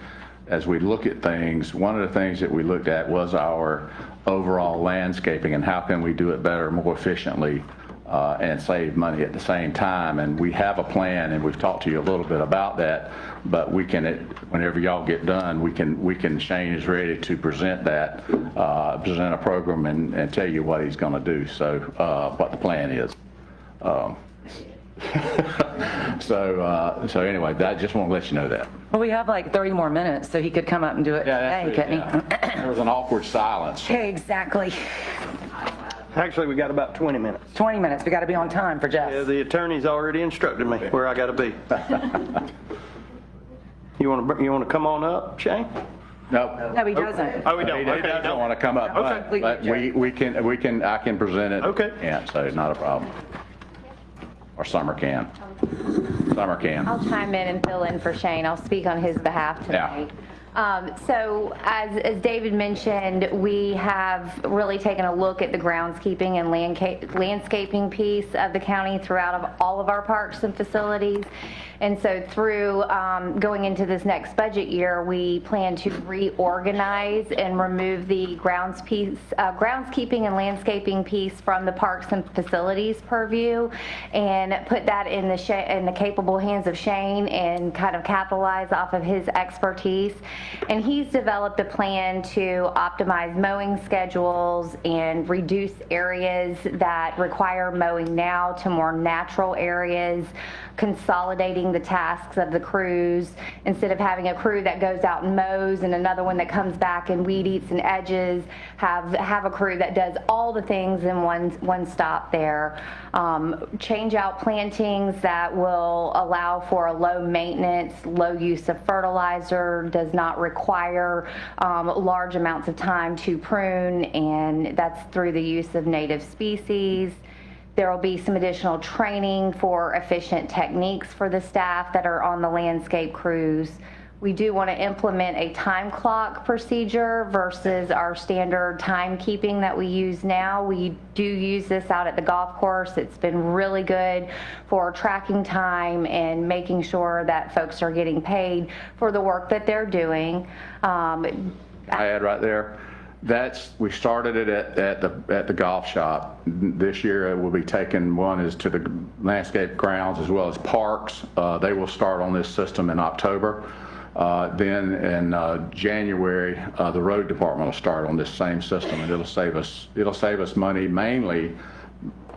as we look at things, one of the things that we looked at was our overall landscaping and how can we do it better, more efficiently, and save money at the same time. And we have a plan, and we've talked to you a little bit about that, but we can, whenever y'all get done, we can, Shane is ready to present that, present a program and tell you what he's going to do, so what the plan is. So anyway, I just want to let you know that. Well, we have like 30 more minutes, so he could come up and do it today, couldn't he? There was an awkward silence. Okay, exactly. Actually, we got about 20 minutes. 20 minutes, we got to be on time for Jeff. Yeah, the attorney's already instructed me where I got to be. You want to come on up, Shane? No. No, he doesn't. Oh, we don't. He doesn't want to come up, Okay. but I can present it. Okay. Yeah, so not a problem. Or Summer can. Summer can. I'll chime in and fill in for Shane. I'll speak on his behalf tonight. So as David mentioned, we have really taken a look at the groundskeeping and landscaping piece of the county throughout all of our parks and facilities. And so through going into this next budget year, we plan to reorganize and remove the groundskeeping and landscaping piece from the parks and facilities purview and put that in the capable hands of Shane and kind of capitalize off of his expertise. And he's developed a plan to optimize mowing schedules and reduce areas that require mowing now to more natural areas, consolidating the tasks of the crews. Instead of having a crew that goes out and mows and another one that comes back and weed eats and edges, have a crew that does all the things in one stop there. Change out plantings that will allow for a low maintenance, low use of fertilizer, does not require large amounts of time to prune, and that's through the use of native species. There will be some additional training for efficient techniques for the staff that are on the landscape crews. We do want to implement a time clock procedure versus our standard timekeeping that we use now. We do use this out at the golf course. It's been really good for tracking time and making sure that folks are getting paid for the work that they're doing. I add right there. We started it at the golf shop. This year we'll be taking one is to the landscape grounds as well as parks. They will start on this system in October. Then in January, the road department will start on this same system, and it'll save us money. Mainly,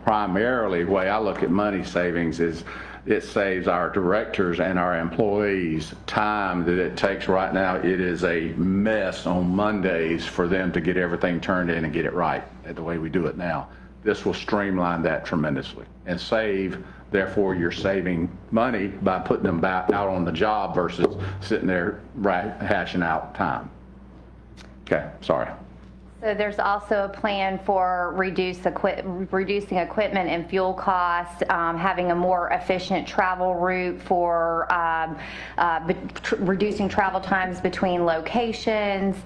primarily, the way I look at money savings is it saves our directors and our employees time that it takes right now. It is a mess on Mondays for them to get everything turned in and get it right the way we do it now. This will streamline that tremendously and save, therefore you're saving money by putting them back out on the job versus sitting there hashing out time. Okay, sorry. So there's also a plan for reducing equipment and fuel costs, having a more efficient travel route for reducing travel times between locations,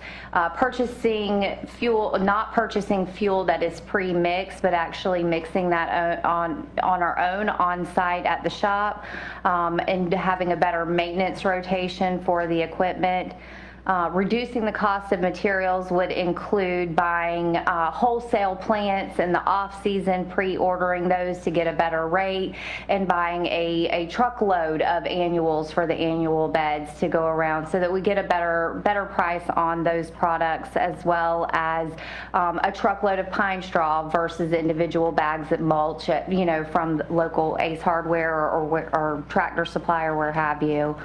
purchasing fuel, not purchasing fuel that is pre-mixed, but actually mixing that on our own on-site at the shop, and having a better maintenance rotation for the equipment. Reducing the cost of materials would include buying wholesale plants in the off-season, pre-ordering those to get a better rate, and buying a truckload of annuals for the annual beds to go around so that we get a better price on those products, as well as a truckload of pine straw versus individual bags of mulch, from the local Ace Hardware or Tractor Supply or where have you.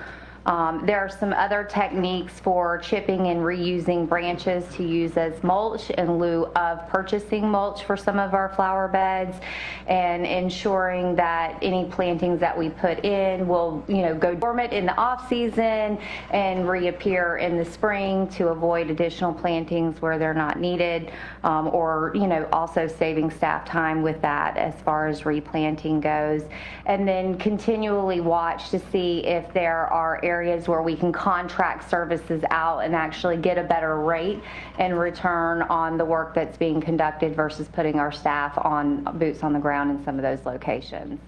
There are some other techniques for chipping and reusing branches to use as mulch in lieu of purchasing mulch for some of our flower beds, and ensuring that any plantings that we put in will, go dormant in the off season and reappear in the spring to avoid additional plantings where they're not needed, or, also saving staff time with that as far as replanting goes. And then continually watch to see if there are areas where we can contract services out and actually get a better rate and return on the work that's being conducted versus putting our staff on boots on the ground in some of those locations.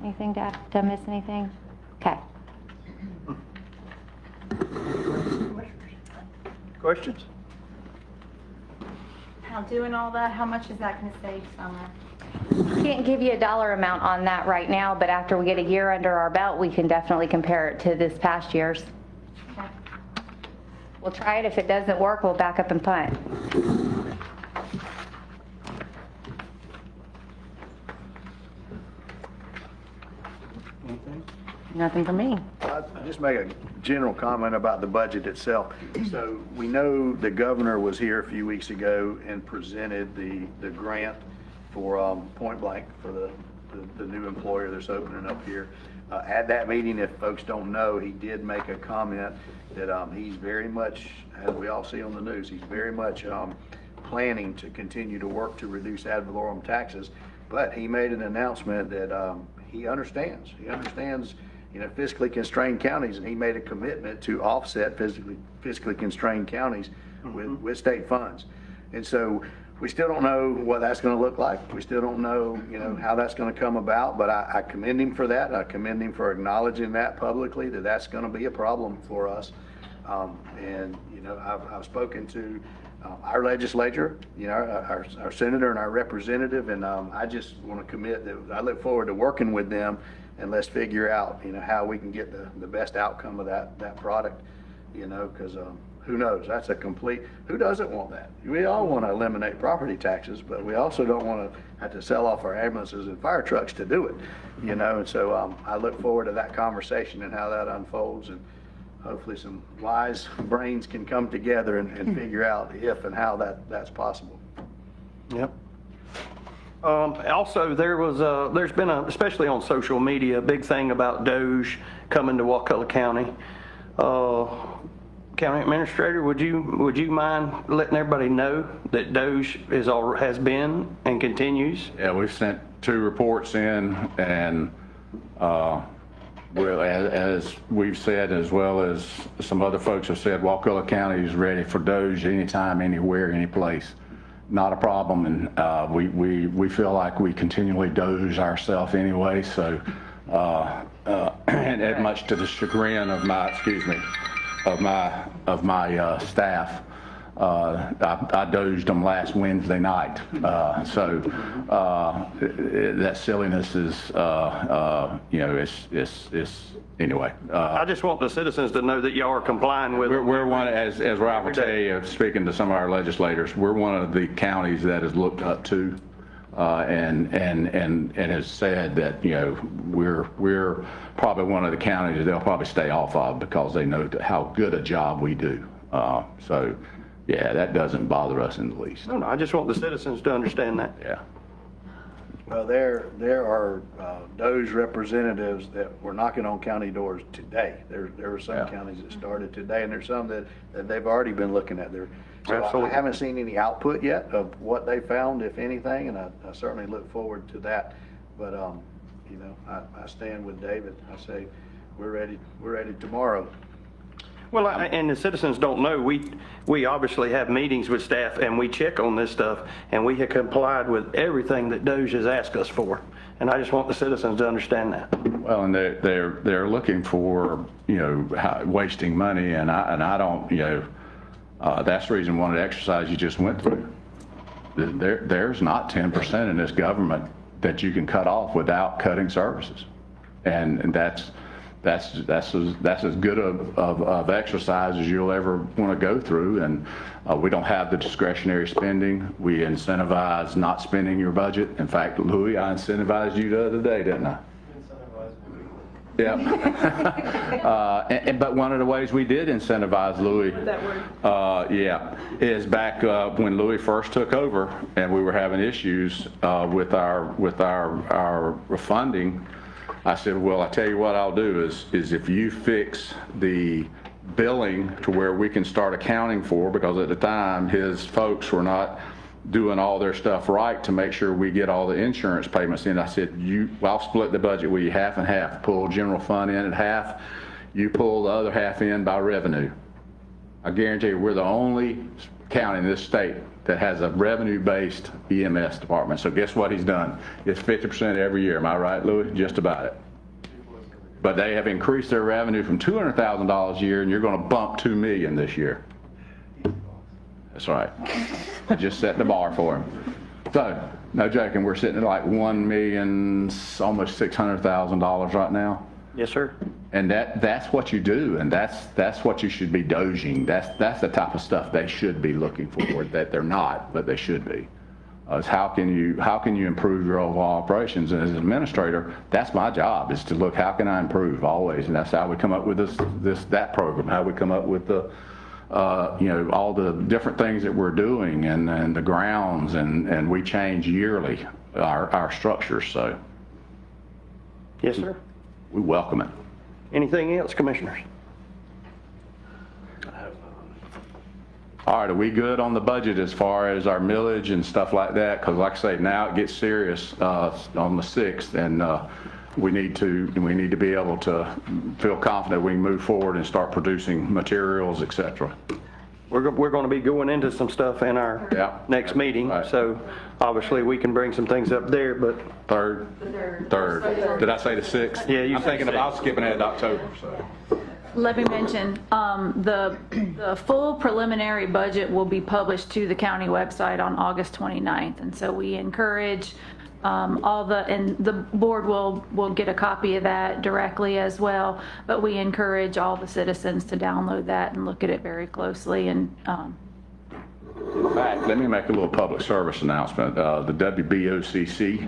Anything to add? Did I miss anything? Okay. Questions? Now, doing all that, how much is that going to save Summer? Can't give you a dollar amount on that right now, but after we get a year under our belt, we can definitely compare it to this past year's. Okay. We'll try it. If it doesn't work, we'll back up and punt. Nothing for me. I'll just make a general comment about the budget itself. So we know the governor was here a few weeks ago and presented the grant for Point Blank for the new employer that's opening up here. At that meeting, if folks don't know, he did make a comment that he's very much, as we all see on the news, he's very much planning to continue to work to reduce ad valorem taxes. But he made an announcement that he understands. He understands, fiscally constrained counties, and he made a commitment to offset fiscally constrained counties with state funds. And so we still don't know what that's going to look like. We still don't know, how that's going to come about, but I commend him for that. I commend him for acknowledging that publicly, that that's going to be a problem for us. And, I've spoken to our legislature, our senator and our representative, and I just want to commit that I look forward to working with them, and let's figure out, how we can get the best outcome of that product, because who knows? That's who doesn't want that? We all want to eliminate property taxes, but we also don't want to have to sell off our ambulances and fire trucks to do it, and so I look forward to that conversation and how that unfolds, and hopefully some wise brains can come together and figure out if and how that's possible. Yep. Also, there's been especially on social media, a big thing about Doge coming to Wakulla County. County Administrator, would you mind letting everybody know that Doge has been and continues? Yeah, we've sent 2 reports in, and as we've said, as well as some other folks have said, Wakulla County is ready for Doge anytime, anywhere, any place. Not a problem, and we feel like we continually Doge ourselves anyway. So, and much to the chagrin of my staff, I dozed them last Wednesday night. So that silliness is, it's anyway. I just want the citizens to know that y'all are complying with it. We're one, as Ralph will tell you, speaking to some of our legislators, we're one of the counties that is looked up to, and has said that, we're probably one of the counties that they'll probably stay off of because they know how good a job we do. So, yeah, that doesn't bother us in the least. No, I just want the citizens to understand that. Yeah. Well, there are those representatives that were knocking on county doors today. There are some Yeah. counties that started today, and there's some that they've already been looking at. So I Absolutely. haven't seen any output yet of what they found, if anything, and I certainly look forward to that. But, you know, I stand with David. I say, we're ready tomorrow. Well, and the citizens don't know, we obviously have meetings with staff and we check on this stuff, and we have complied with everything that DOJ has asked us for. And I just want the citizens to understand that. Well, and they're looking for, you know, wasting money, and I don't, you know, that's the reason one of the exercises you just went through. There's not 10% in this government that you can cut off without cutting services. And that's as good of exercise as you'll ever want to go through. And we don't have the discretionary spending. We incentivize not spending your budget. In fact, Louis, I incentivized you the other day, didn't I? Yeah. But one of the ways we did incentivize Louis, is back when Louis first took over and we were having issues with our funding. I said, well, I tell you what I'll do is if you fix the billing to where we can start accounting for, because at the time his folks were not doing all their stuff right to make sure we get all the insurance payments in. I said, I'll split the budget with you half and half. Pull general fund in at half. You pull the other half in by revenue. I guarantee you, we're the only county in this state that has a revenue-based EMS department. So guess what he's done? It's 50% every year. Am I right, Louis? Just about it. But they have increased their revenue from $200,000 a year, and you're going to bump $2 million this year. That's right. I just set the bar for him. So, no joking, we're sitting at like $1 million, almost $600,000 right now. Yes, sir. And that's what you do, and that's what you should be doging. That's the type of stuff they should be looking for, that they're not, but they should be. Is how can you improve your overall operations? And as an administrator, that's my job, is to look, how can I improve always? And that's how we come up with that program, how we come up with the you know, all the different things that we're doing, and the grounds, and we change yearly our structures. So Yes, sir. we welcome it. Anything else, commissioners? All right, are we good on the budget as far as our millage and stuff like that? Because like I say, now it gets serious on the 6th, and we need to be able to feel confident we can move forward and start producing materials, et cetera. We're going to be going into some stuff in our next meeting, Right. so obviously we can bring some things up there, but Third. Did I say the 6th? Yeah, you I'm said thinking sixth. about skipping ahead to October, so. Let me mention, the full preliminary budget will be published to the county website on August 29th. And so we encourage and the board will get a copy of that directly as well. But we encourage all the citizens to download that and look at it very closely. And In fact, let me make a little public service announcement. The WBOCC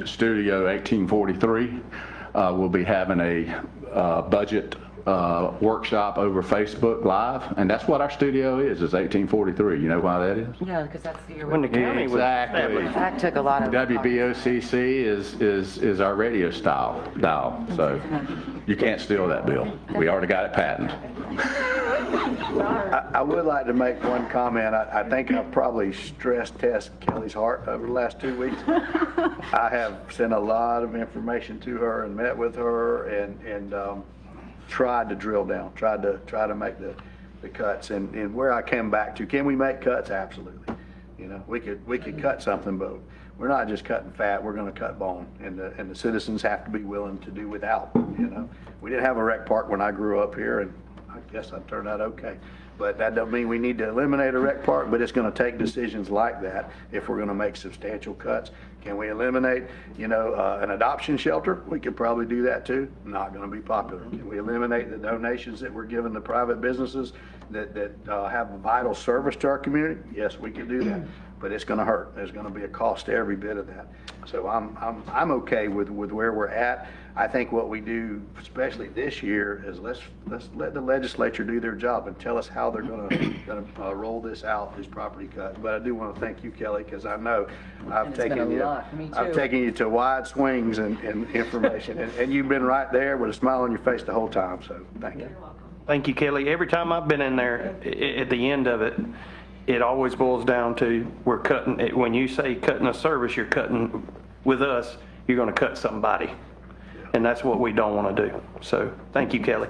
Studio 1843 will be having a budget workshop over Facebook Live, and that's what our studio is 1843. You know why that is? Yeah, because that's the year. when the county was Exactly. established. That took a lot of. WBOCC is our radio style dial, so you can't steal that, Bill. We already got it patented. I would like to make one comment. I think I've probably stress test Kelly's heart over the last 2 weeks. I have sent a lot of information to her and met with her and tried to drill down, tried to make the cuts. And where I came back to, can we make cuts? Absolutely. You know, we could cut something, but we're not just cutting fat, we're going to cut bone. And the citizens have to be willing to do without, you know. We didn't have a rec park when I grew up here, and I guess I turned out okay. But that doesn't mean we need to eliminate a rec park, but it's going to take decisions like that if we're going to make substantial cuts. Can we eliminate, you know, an adoption shelter? We could probably do that too. Not going to be popular. Can we eliminate the donations that we're giving to private businesses that have a vital service to our community? Yes, we could do that. but it's going to hurt. There's going to be a cost to every bit of that. So I'm okay with where we're at. I think what we do, especially this year, is let's let the legislature do their job and tell us how they're going to roll this out, these property cuts. But I do want to thank you, Kelly, because I know I've taken you to wide swings in information, and you've been right there with a smile on your face the whole time. So thank you. Thank you, Kelly. Every time I've been in there, at the end of it, it always boils down to we're cutting, when you say cutting a service, you're cutting, with us, you're going to cut somebody. And that's what we don't want to do. So thank you, Kelly.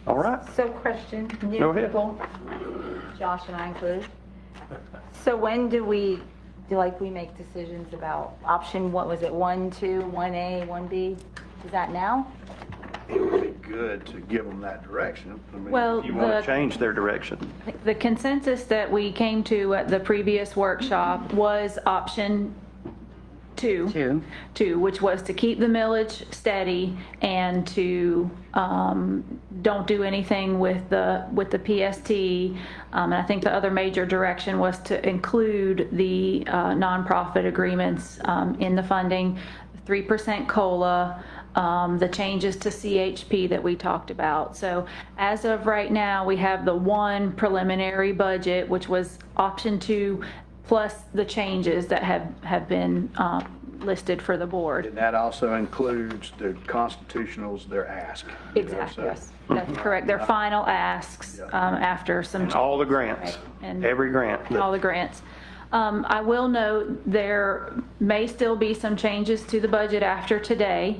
All right. So question, Go new ahead. people, Josh and I included. So when do we make decisions about option, what was it, 1, 2, 1A, 1B? Is that now? It would be good to give them that direction. I mean, Well, You want to change their direction. the consensus that we came to at the previous workshop was option 2. 2, which was to keep the millage steady and to don't do anything with the PST. And I think the other major direction was to include the nonprofit agreements in the funding, 3% COLA, the changes to CHP that we talked about. So as of right now, we have the one preliminary budget, which was option 2, plus the changes that have been listed for the board. And that also includes the constitutionals, their ask. Exactly, yes, that's correct. Their final asks after some. And all the grants, And every grant. all the grants. I will note there may still be some changes to the budget after today.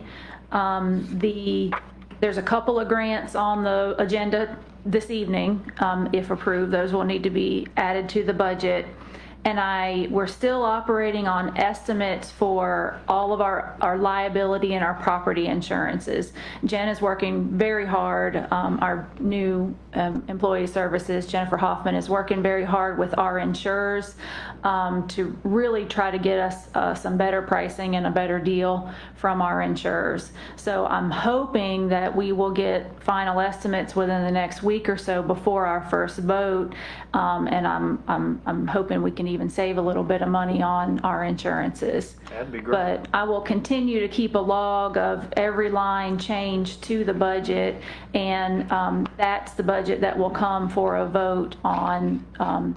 There's a couple of grants on the agenda this evening. If approved, those will need to be added to the budget. And we're still operating on estimates for all of our liability and our property insurances. Jen is working very hard. Our new employee services, Jennifer Hoffman, is working very hard with our insurers to really try to get us some better pricing and a better deal from our insurers. So I'm hoping that we will get final estimates within the next week or so before our first vote. And I'm hoping we can even save a little bit of money on our insurances. That'd be great. But I will continue to keep a log of every line change to the budget, and that's the budget that will come for a vote on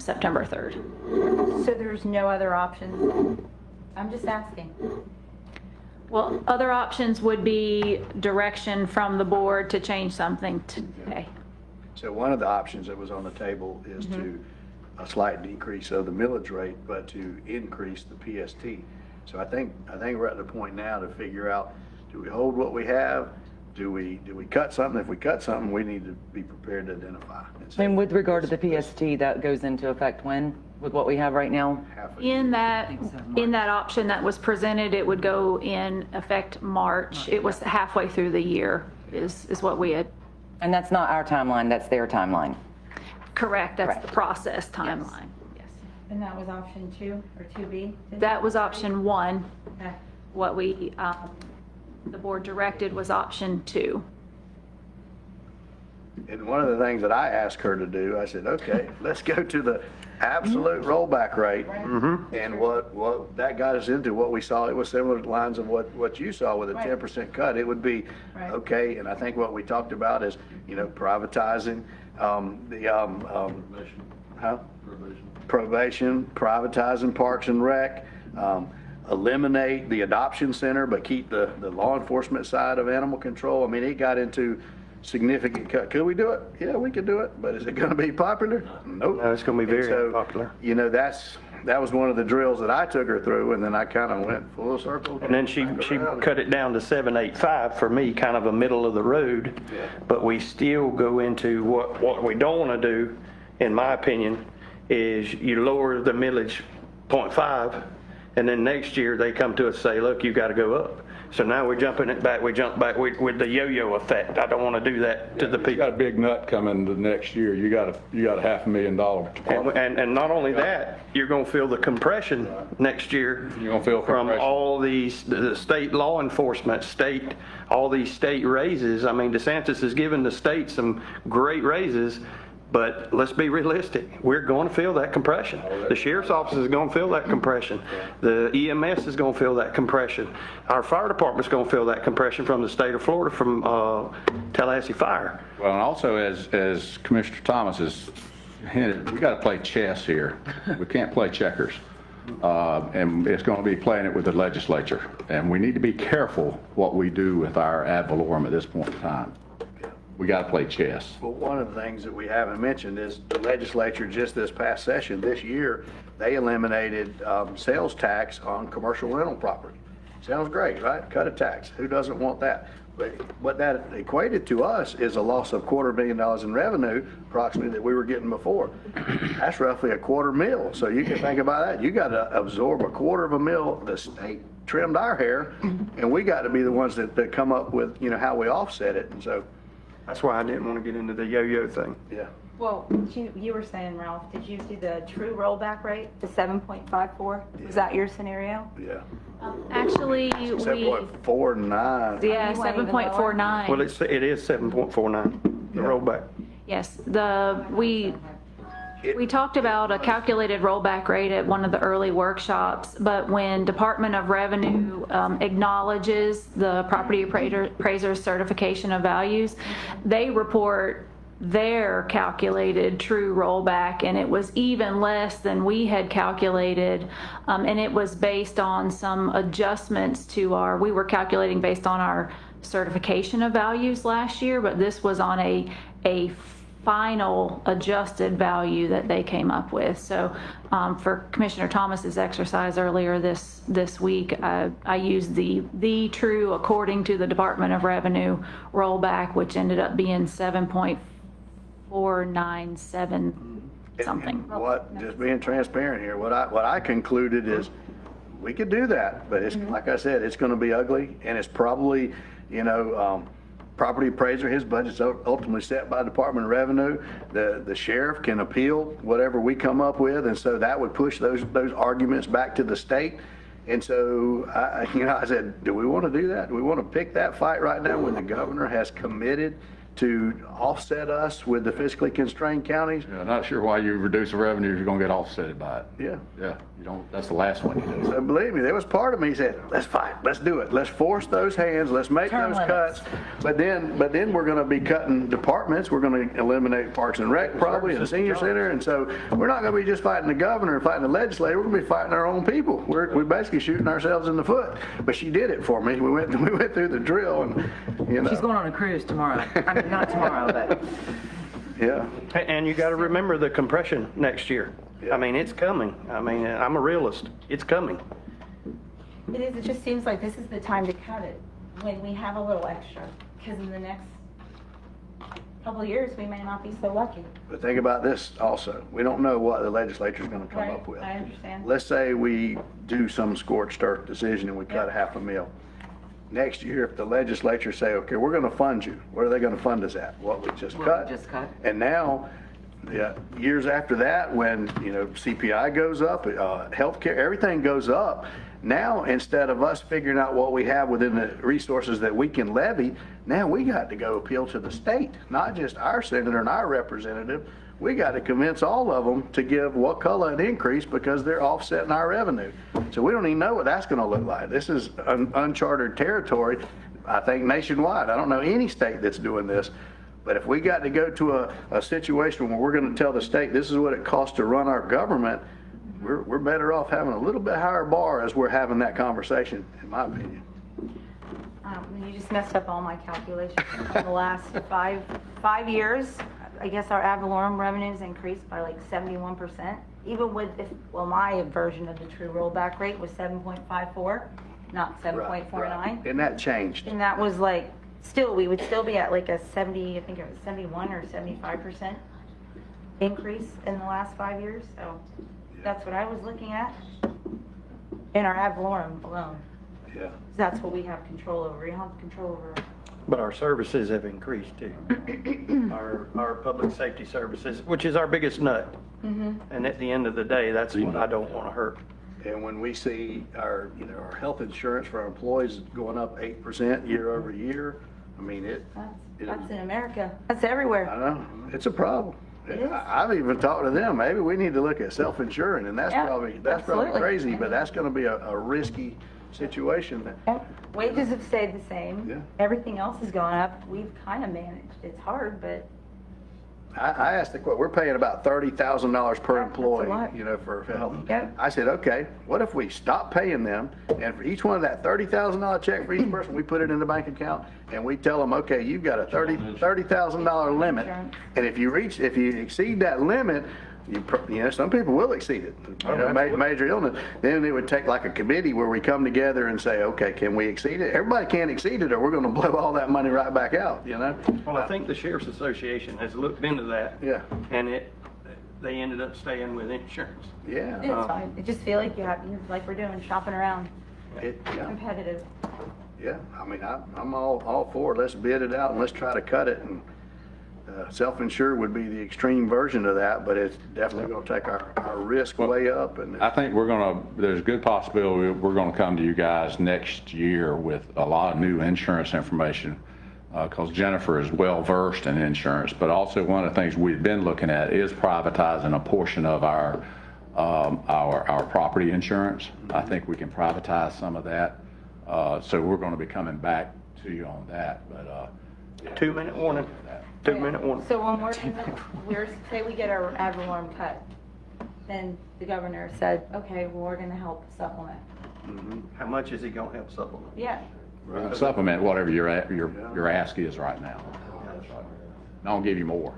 September 3rd. So there's no other options? I'm just asking. Well, other options would be direction from the board to change something today. So one of the options that was on the table is to a slight decrease of the millage rate, but to increase the PST. So I think we're at the point now to figure out, do we hold what we have? Do we cut something? If we cut something, we need to be prepared to identify. And say, And with regard to the PST, that goes into effect when, with what we have right now? half a year. In that option that was presented, it would go in effect March. It was halfway through the year is what we had. And that's not our timeline, that's their timeline. Correct, that's the Correct. process timeline. Yes. And that was option 2 or 2B? That was option 1. Okay. What the board directed was option 2. And one of the things that I asked her to do, I said, okay, let's go to the absolute rollback rate. And what that got us into, what we saw, it was similar lines of what you saw with a 10% cut. It would be, Right. okay, and I think what we talked about is, privatizing probation, privatizing Parks and Rec, eliminate the adoption center, but keep the law enforcement side of animal control. I mean, it got into significant cut. Could we do it? Yeah, we could do it, but is it going to be popular? Nope. No, it's gonna be And very so, unpopular. that was one of the drills that I took her through, and then I kind of went full circle. And then she cut it down to 785 for me, kind of a middle of the road. But we still go into what we don't want to do, in my opinion, is you lower the millage 0.5, and then next year they come to us and say, look, you got to go up. So now we're jumping it back, we jump back with the yo-yo effect. I don't want to do that to the You got a people. big nut coming the next year. You got a $500,000 department. And not only that, you're going to feel the compression next year. You're gonna feel from compression. all these, the state law enforcement, all these state raises. I mean, DeSantis has given the state some great raises. But let's be realistic. We're going to feel that compression. The sheriff's office is going to feel that compression. The EMS is going to feel that compression. Our fire department's going to feel that compression from the state of Florida, from Tallahassee Fire. Well, and also as Commissioner Thomas has hinted, we got to play chess here. We can't play checkers. And it's going to be playing it with the legislature. And we need to be careful what we do with our ad valorem at this point in time. We got to play chess. Well, one of the things that we haven't mentioned is the legislature just this past session, this year, they eliminated sales tax on commercial rental property. Sounds great, right? Cut a tax. Who doesn't want that? But what that equated to us is a loss of $250,000 in revenue, approximately, that we were getting before. That's roughly $250,000. So you can think about that. You got to absorb $250,000. The state trimmed our hair, and we got to be the ones that come up with, you know, how we offset it. And so, That's why I didn't want to get into the yo-yo thing. yeah. Well, you were saying, Ralph, did you do the true rollback rate, the 7.54? Was that your scenario? Yeah. Actually, we, 7.49. yeah, You went even lower? 7.49. Well, it is 7.49, the rollback. Yes, we talked about a calculated rollback rate at one of the early workshops, but when Department of Revenue acknowledges the property appraiser's certification of values, they report their calculated true rollback, and it was even less than we had calculated, and it was based on some adjustments to we were calculating based on our certification of values last year, but this was on a final adjusted value that they came up with. So for Commissioner Thomas's exercise earlier this week, I used the true according to the Department of Revenue rollback, which ended up being 7.497 something. And what, just being transparent here, what I concluded is we could do that, but it's, like I said, it's going to be ugly, and it's probably, you know, property appraiser, his budget's ultimately set by Department of Revenue. The sheriff can appeal whatever we come up with, and so that would push those arguments back to the state. And so, I said, do we want to do that? Do we want to pick that fight right now when the governor has committed to offset us with the fiscally constrained counties? Yeah, not sure why you reduce the revenue if you're going to get offset by it. Yeah. Yeah, you don't, that's the last one you do. So believe me, there was part of me said, let's fight, let's do it, let's force those hands, let's make Term those limits. cuts. But then we're going to be cutting departments, we're going to eliminate Parks and Rec probably, and the senior center, and so we're not going to be just fighting the governor and fighting the legislature, we're going to be fighting our own people. We're basically shooting ourselves in the foot. But she did it for me. We went through the drill, and you know. She's going on a cruise tomorrow. I mean, not tomorrow, but Yeah. And you got to remember the compression next year. Yeah. I mean, it's coming. I mean, I'm a realist. It's coming. It is, it just seems like this is the time to cut it, when we have a little extra, because in the next couple of years, we may not be so lucky. But think about this also. We don't know what the legislature's going to come Right, up with. I understand. Let's say we do some scorched earth decision and we cut $500,000. Next year, if the legislature say, okay, we're going to fund you, what are they going to fund us at? What we just cut? just cut. And now, years after that, when, you know, CPI goes up, healthcare, everything goes up. Now, instead of us figuring out what we have within the resources that we can levy, now we got to go appeal to the state, not just our senator and our representative. We got to convince all of them to give Wakulla an increase because they're offsetting our revenue. So we don't even know what that's going to look like. This is uncharted territory, I think, nationwide. I don't know any state that's doing this. But if we got to go to a situation where we're going to tell the state this is what it costs to run our government, we're better off having a little bit higher bar as we're having that conversation, in my opinion. You just messed up all my calculations. In the last five years, I guess our ad valorem revenues increased by like 71%, even with, my version of the true rollback rate was 7.54, not 7.49. Right. And that changed. And that was like, we would still be at like a 70, I think it was 71 or 75% increase in the last 5 years. So that's what I was looking at in our ad valorem alone. Yeah. That's what we have control over. We don't have control over. But our services have increased too. Our public safety services, which is our biggest nut. And at the end of the day, that's what I don't want to hurt. And when we see our health insurance for our employees going up 8% year over year, I mean, That's in America. That's everywhere. I know, it's a problem. It is. I've even talked to them, maybe we need to look at self-insuring, and that's Yeah, probably absolutely. crazy, but that's gonna be a risky situation. Wages have stayed the same. Yeah. Everything else has gone up. We've kind of managed. It's hard, but I asked the question, we're paying about $30,000 per Yeah, that's a employee, lot. you know, for health. Yep. I said, okay, what if we stop paying them, and for each one of that $30,000 check for each person, we put it in the bank account, and we tell them, okay, you've got a $30,000 limit, and if you exceed that limit, you know, some people will exceed it, you know, major illness, then it would take like a committee where we come together and say, okay, can we exceed it? Everybody can't exceed it, or we're gonna blow all that money right back out, you know? Well, I think the Sheriff's Association has looked into that. Yeah. And they ended up staying with insurance. Yeah. it's fine. I just feel like like we're doing, shopping around, Yeah. competitive. Yeah, I mean, I'm all for it. Let's bid it out and let's try to cut it. And self-insure would be the extreme version of that, but it's definitely going to take our risk way up. And I think there's a good possibility we're going to come to you guys next year with a lot of new insurance information, because Jennifer is well-versed in insurance, but also one of the things we've been looking at is privatizing a portion of our property insurance. I think we can privatize some of that. So we're going to be coming back to you on that, but 2-minute warning. 2-minute warning. So when say we get our ad valorem cut, then the governor said, okay, well, we're gonna help supplement. How much is he gonna help supplement? Yeah. supplement whatever your ask is right now. And I'll give you more.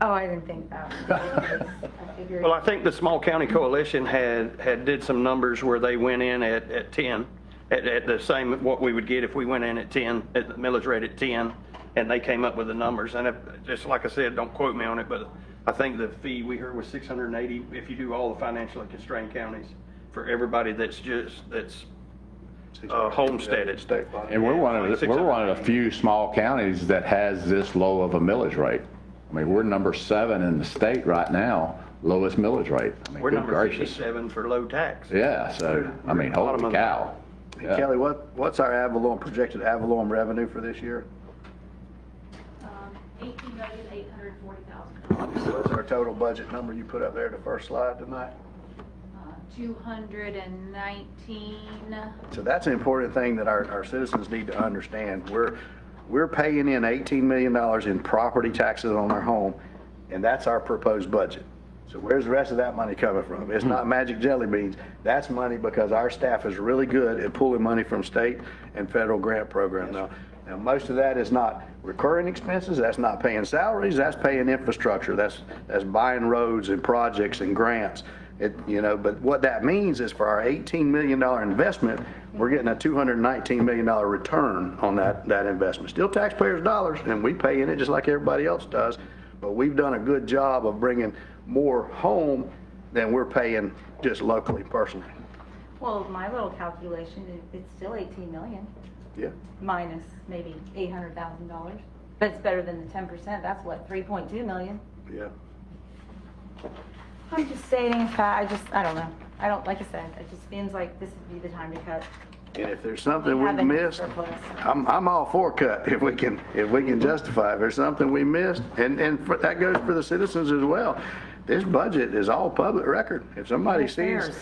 Oh, I didn't think that. I figured. Well, I think the Small County Coalition had did some numbers where they went in at 10, at the same, what we would get if we went in at 10, at the millage rate at 10, and they came up with the numbers. And just like I said, don't quote me on it, but I think the fee we heard was $680 if you do all the financially constrained counties for everybody that's homesteaded. And we're one of the few small counties that has this low of a millage rate. I mean, we're number 7 in the state right now, lowest millage rate. I mean, We're good number gracious. 57 for low tax. Yeah, so, I mean, holy cow. Yeah. Kelly, what's our projected ad valorem revenue for this year? $18,840,000. What's our total budget number you put up there, the first slide tonight? 219. So that's an important thing that our citizens need to understand. We're paying in $18 million in property taxes on our home, and that's our proposed budget. So where's the rest of that money coming from? It's not magic jelly beans. That's money because our staff is really good at pulling money from state and federal grant programs. Now, most of that is not recurring expenses. That's not paying salaries. That's paying infrastructure. That's buying roads and projects and grants. But what that means is for our $18 million investment, we're getting a $219 million return on that investment. Still taxpayers' dollars, and we pay in it just like everybody else does. But we've done a good job of bringing more home than we're paying just locally, personally. Well, my little calculation, it's still 18 million, Yeah. minus maybe $800,000. But it's better than the 10%. That's what, 3.2 million? Yeah. I'm just stating a fact. I don't know. Like I said, it just seems like this would be the time to cut. And if there's something We we have a missed, surplus. I'm all for cut if we can justify. If there's something we missed, and that goes for the citizens as well. This budget is all public record. If somebody sees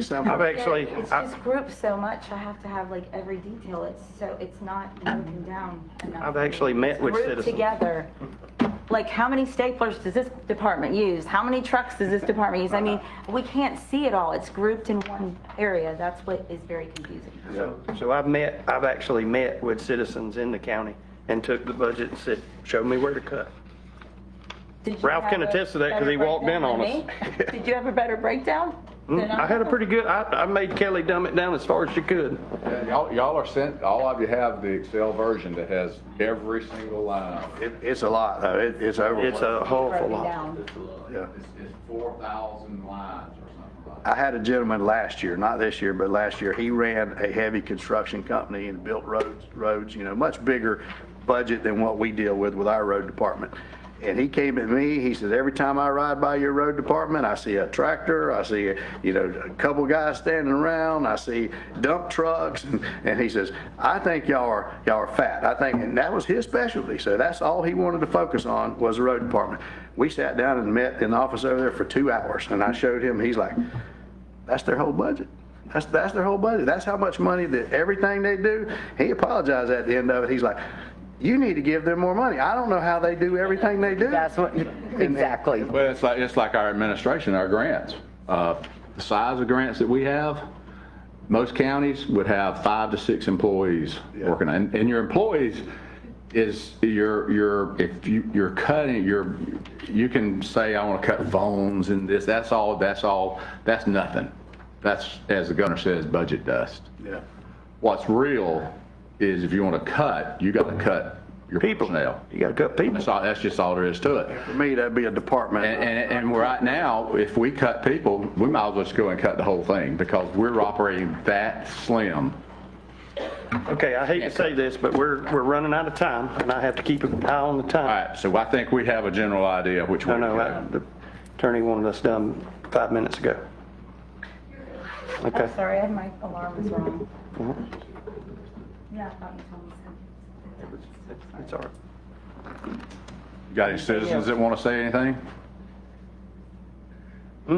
something. I've actually, It's just grouped so much, I have to have like every detail. It's not broken down enough. I've actually met with Grouped citizens. together. Like, how many staplers does this department use? How many trucks does this department use? I mean, we can't see it all. It's grouped in one area. That's what is very confusing. So I've actually met with citizens in the county and took the budget and said, show me where to cut. Did you Ralph can have a attest to that 'cause better he walked in breakdown on than us. me? Did you have a better breakdown? than I had a pretty good, I made Kelly dumb it down as far as she could. Yeah, y'all are sent, all of you have the Excel version that has every single line. It's a lot, though. It's over. It's a awful Broken lot. down. Yeah. It's 4,000 lines or something like that. I had a gentleman last year, not this year, but last year, he ran a heavy construction company and built roads, much bigger budget than what we deal with our road department. And he came at me, he says, every time I ride by your road department, I see a tractor, I see, a couple guys standing around, I see dump trucks, and he says, I think y'all are fat. I think, and that was his specialty, so that's all he wanted to focus on was the road department. We sat down and met in the office over there for 2 hours, and I showed him, he's like, that's their whole budget. That's their whole budget. That's how much money that everything they do. He apologized at the end of it. He's like, you need to give them more money. I don't know how they do everything they do. That's what, exactly. Well, it's like our administration, our grants. The size of grants that we have, most counties would have 5 to 6 employees working. And your employees is if you're cutting, you can say, I want to cut phones and this, that's nothing. That's, as the governor says, budget dust. Yeah. What's real is if you want to cut, you got to cut your personnel. You got to cut people. That's just all there is to it. For me, that'd be a department. And right now, if we cut people, we might as well just go and cut the whole thing because we're operating that slim. Okay, I hate to say this, but we're running out of time, and I have to keep an eye on the All time. right, so I think we have a general idea of which way to No, go. the attorney wanted us done 5 minutes ago. Okay. I'm sorry, my alarm was wrong. Yeah, I thought you told me so. It's all right. You got any citizens that want to say anything? I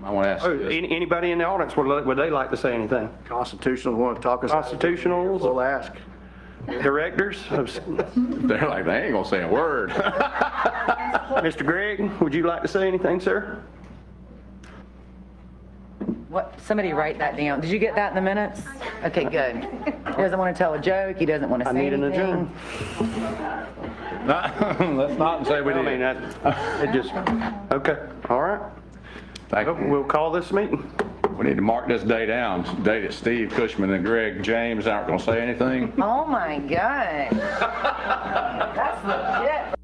want to ask Oh, you this. anybody in the audience, would they like to say anything? Constitutionals want to talk us. Constitutionals? We'll ask. Directors? They're like, they ain't going to say a word. Mr. Gregg, would you like to say anything, sir? What, somebody write that down. Did you get that in the minutes? Okay, good. He doesn't want to tell a joke, he doesn't want to I say need an anything. adjourn. Let's not say we I mean, did. it just, okay, all right. Thank you. We'll call this meeting. We need to mark this day down, day that Steve Cushman and Greg James aren't going to say anything. Oh, my God. That's legit.